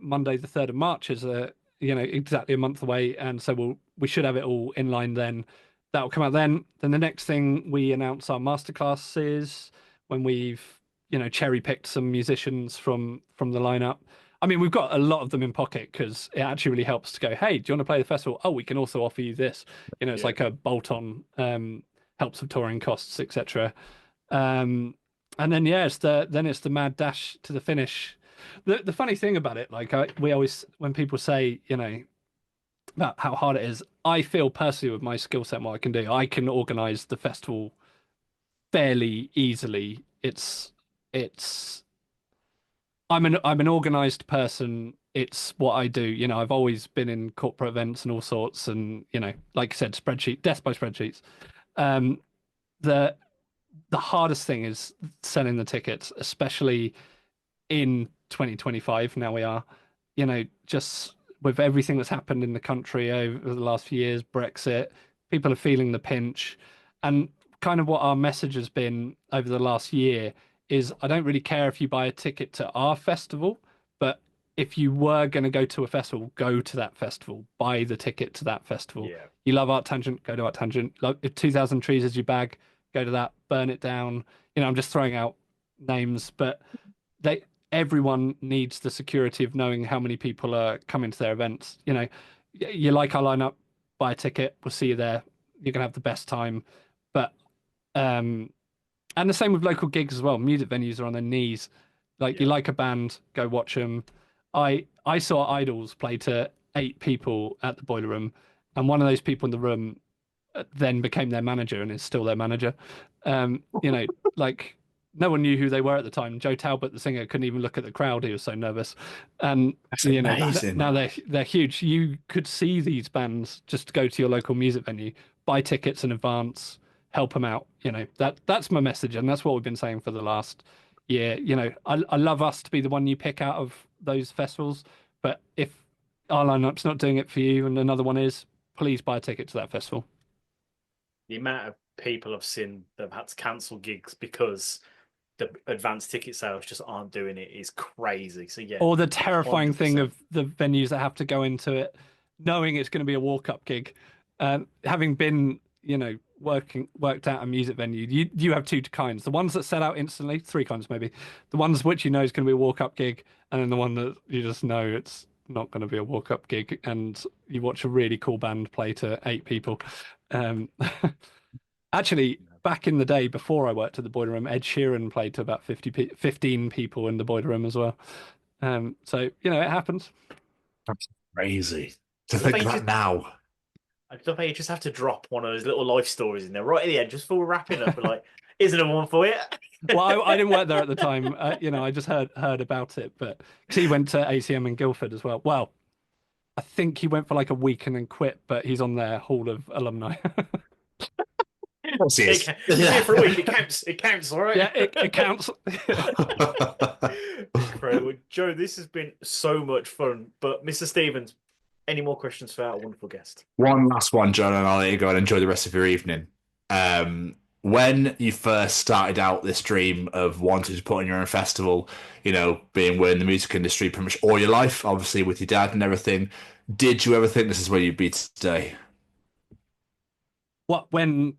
Monday the 3rd of March is exactly a month away, and so we should have it all in line then. That'll come out then. Then the next thing we announce our masterclasses when we've cherry picked some musicians from the lineup. I mean, we've got a lot of them in pocket because it actually really helps to go, hey, do you want to play the festival? Oh, we can also offer you this. It's like a bolt-on, helps with touring costs, etc. And then it's the mad dash to the finish. The funny thing about it, like we always, when people say, about how hard it is. I feel personally with my skill set and what I can do, I can organize the festival fairly easily. It's I'm an organized person. It's what I do. You know, I've always been in corporate events and all sorts, and you know, like I said, death by spreadsheets. Um, the the hardest thing is selling the tickets, especially in 2025. Now we are, you know, just with everything that's happened in the country over the last few years, Brexit, people are feeling the pinch. And kind of what our message has been over the last year is I don't really care if you buy a ticket to our festival, but if you were going to go to a festival, go to that festival, buy the ticket to that festival. Yeah. You love Art Tangent, go to Art Tangent. Like, if 2000 Trees is your bag, go to that, burn it down. You know, I'm just throwing out names, but everyone needs the security of knowing how many people are coming to their events. You know, you like our lineup, buy a ticket, we'll see you there. You're gonna have the best time. But and the same with local gigs as well. Music venues are on their knees. Like you like a band, go watch them. I saw Idols play to 8 people at the Boiler Room, and one of those people in the room then became their manager and is still their manager. You know, like no one knew who they were at the time. Joe Talbot, the singer, couldn't even look at the crowd. He was so nervous. And That's you know, amazing. now they're huge. You could see these bands just go to your local music venue, buy tickets in advance, help them out. You know, that's my message, and that's what we've been saying for the last year. You know, I love us to be the one you pick out of those festivals, but if our lineup's not doing it for you and another one is, please buy a ticket to that festival. The amount of people I've seen that have had to cancel gigs because the advanced ticket sales just aren't doing it is crazy. So yeah. Or the terrifying 100%. thing of the venues that have to go into it, knowing it's going to be a walk-up gig, having been, you know, worked out a music venue, you have 2 kinds: the ones that sell out instantly, 3 kinds maybe, the ones which you know is going to be a walk-up gig, and then the one that you just know it's not going to be a walk-up gig, and you watch a really cool band play to 8 people. Actually, back in the day before I worked at the Boiler Room, Ed Sheeran played to about 15 people in the Boiler Room as well. So, you know, it happens. That's crazy to Well, think that now. I love how you just have to drop one of those little life stories in there right at the end, just before we're wrapping up. But like, isn't there one for you? Well, I didn't work there at the time. You know, I just heard about it, but because he went to ACM in Guildford as well. Well, I think he went for like a week and then quit, but he's on their Hall of Alumni. Of course he is. He's here for a week. It counts. It counts, all right? Yeah, it counts. Incredible. Joe, this has been so much fun. But Mr. Stevens, any more questions for our wonderful guest? One last one, John, and I'll let you go and enjoy the rest of your evening. When you first started out this dream of wanting to put on your own festival, you know, being in the music industry pretty much all your life, obviously with your dad and everything, did you ever think this is where you'd be today? What when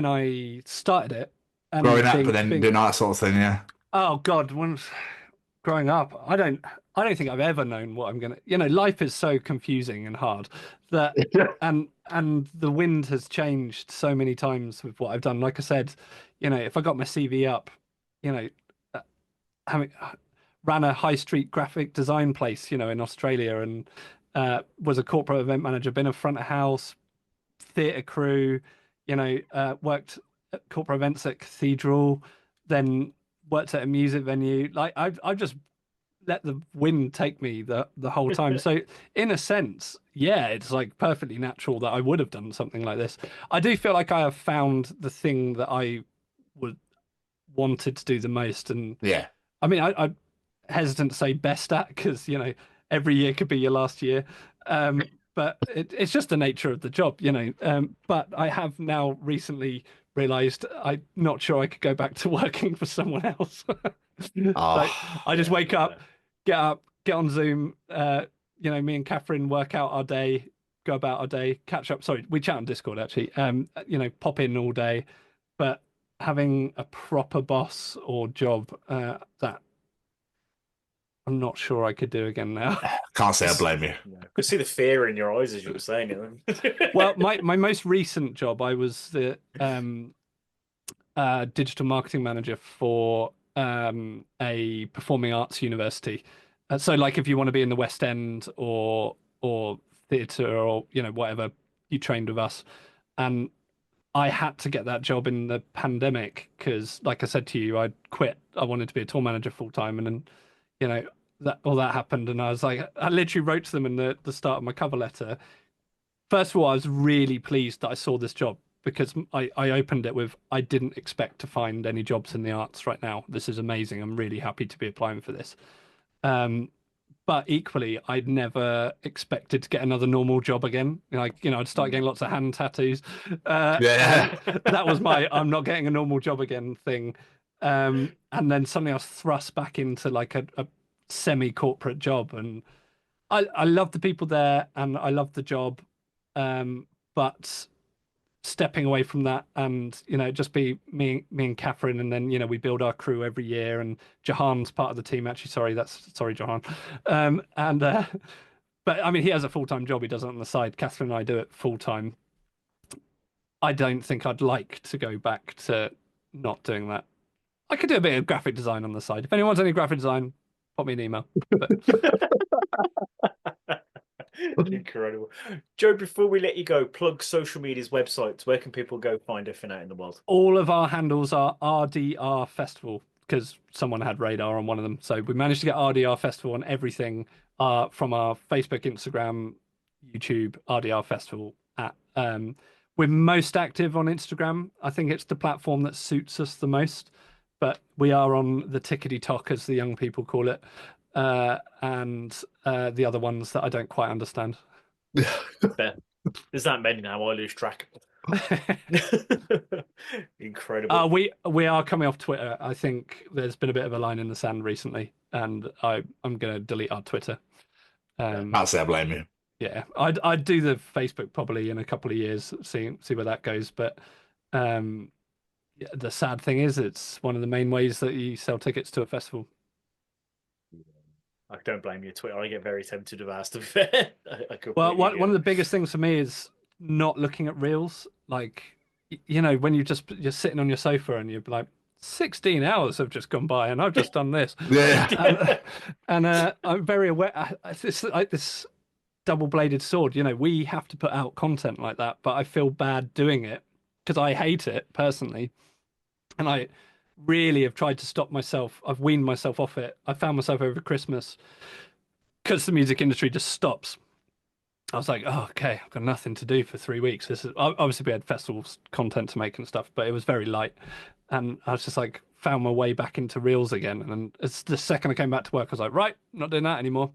I started it, and Growing up, but then doing that sort of thing, yeah. Oh God, when growing up, I don't think I've ever known what I'm gonna. You know, life is so confusing and hard that, and the wind has changed so many times with what I've done. Like I said, you know, if I got my CV up, you know, having ran a high street graphic design place, you know, in Australia, and was a corporate event manager, been a front of house, theatre crew, you know, worked at corporate events at Cathedral, then worked at a music venue. Like I've just let the wind take me the whole time. So in a sense, yeah, it's like perfectly natural that I would have done something like this. I do feel like I have found the thing that I wanted to do the most. And Yeah. I mean, I'm hesitant to say best at, because, you know, every year could be your last year. But it's just the nature of the job, you know. But I have now recently realized I'm not sure I could go back to working for someone else. Like, I just wake up, get on Zoom, you know, me and Catherine work out our day, go about our day, catch up. Sorry, we chat on Discord actually. You know, pop in all day, but having a proper boss or job, that I'm not sure I could do again now. Can't say I blame you. I could see the fear in your eyes as you were saying it. Well, my most recent job, I was the digital marketing manager for a performing arts university. So, like, if you want to be in the West End or theatre or whatever you trained with us, and I had to get that job in the pandemic because, like I said to you, I'd quit. I wanted to be a tour manager full time, and then that happened, and I was like, I literally wrote to them in the start of my cover letter. First of all, I was really pleased that I saw this job because I opened it with, I didn't expect to find any jobs in the arts right now. This is amazing. I'm really happy to be applying for this. But equally, I'd never expected to get another normal job again. I'd start getting lots of hand tattoos. That was my I'm not getting a normal job again thing. And then suddenly I was thrust back into like a semi-corporate job. And I love the people there and I love the job. But stepping away from that and just be me and Catherine, and then we build our crew every year, and Jahan's part of the team actually. Sorry Jahan. But I mean, he has a full-time job, he does it on the side. Catherine and I do it full-time. I don't think I'd like to go back to not doing that. I could do a bit of graphic design on the side. If anyone wants any graphic design, pop me an email. Incredible. Joe, before we let you go, plug social media's websites. Where can people go find everything out in the world? All of our handles are RDR Festival because someone had radar on one of them. So we managed to get RDR Festival on everything from our Facebook, Instagram, YouTube, RDR Festival. We're most active on Instagram. I think it's the platform that suits us the most. But we are on the tickety-tock, as the young people call it. And the other ones that I don't quite understand. There's that many now, I lose track. Incredible. We are coming off Twitter. I think there's been a bit of a line in the sand recently, and I'm going to delete our Twitter. Can't say I blame you. Yeah, I'd do the Facebook probably in a couple of years, see where that goes. But the sad thing is, it's one of the main ways that you sell tickets to a festival. I don't blame you, Twitter. I get very tempted of ours, to be fair. Well, one of the biggest things for me is not looking at reels. Like, when you're sitting on your sofa and you're like, 16 hours have just gone by and I've just done this. Yeah. And I'm very aware. It's like this double-bladed sword. We have to put out content like that, but I feel bad doing it because I hate it personally. And I really have tried to stop myself. I've weaned myself off it. I found myself over Christmas, because the music industry just stops. I was like, oh, okay, I've got nothing to do for 3 weeks. This is obviously, we had festivals content to make and stuff, but it was very light. And I was just like, found my way back into reels again. And it's the second I came back to work, I was like, right, not doing that anymore.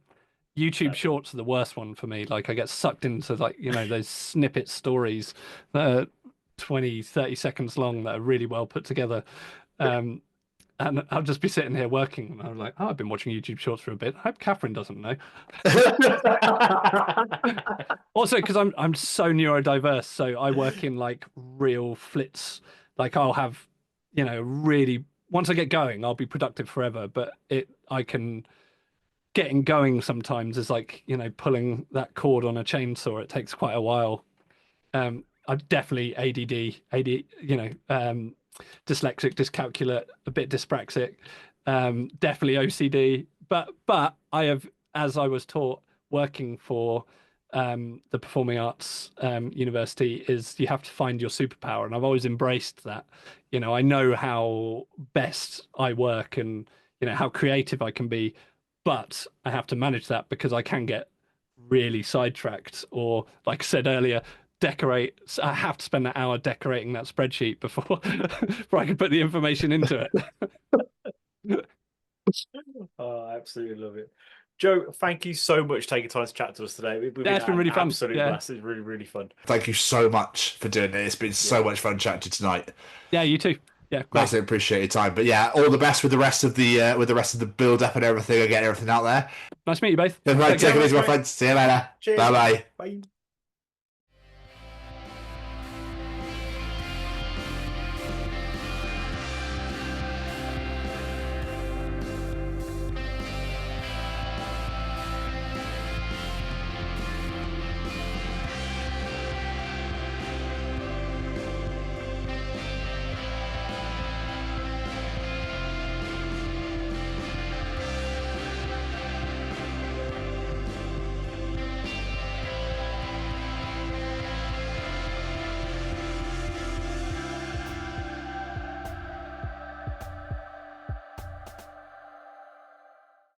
YouTube shorts are the worst one for me. Like, I get sucked into those snippet stories that are 20, 30 seconds long that are really well put together. And I'll just be sitting here working, and I'm like, I've been watching YouTube Shorts for a bit. I hope Catherine doesn't know. Also, because I'm so neurodiverse, so I work in like real flits. Like, I'll have, really, once I get going, I'll be productive forever. But getting going sometimes is like, pulling that cord on a chainsaw. It takes quite a while. I'm definitely ADD, dyslexic, dyscalculate, a bit dyspraxic, definitely OCD. But I have, as I was taught working for the Performing Arts University, is you have to find your superpower, and I've always embraced that. I know how best I work and how creative I can be, but I have to manage that because I can get really sidetracked, or, like I said earlier, decorate. I have to spend that hour decorating that spreadsheet before I can put the information into it. Oh, I absolutely love it. Joe, thank you so much for taking time to chat to us today. It's been really fun. Absolutely blast. It's really, really fun. Thank you so much for doing it. It's been so much fun chatting to you tonight. Yeah, you too. Yeah, great. Massively appreciate your time. But yeah, all the best with the rest of the build up and everything, and getting everything out there. Nice to meet you both. Take it easy, my friends. See you later. Cheers. Bye. Bye.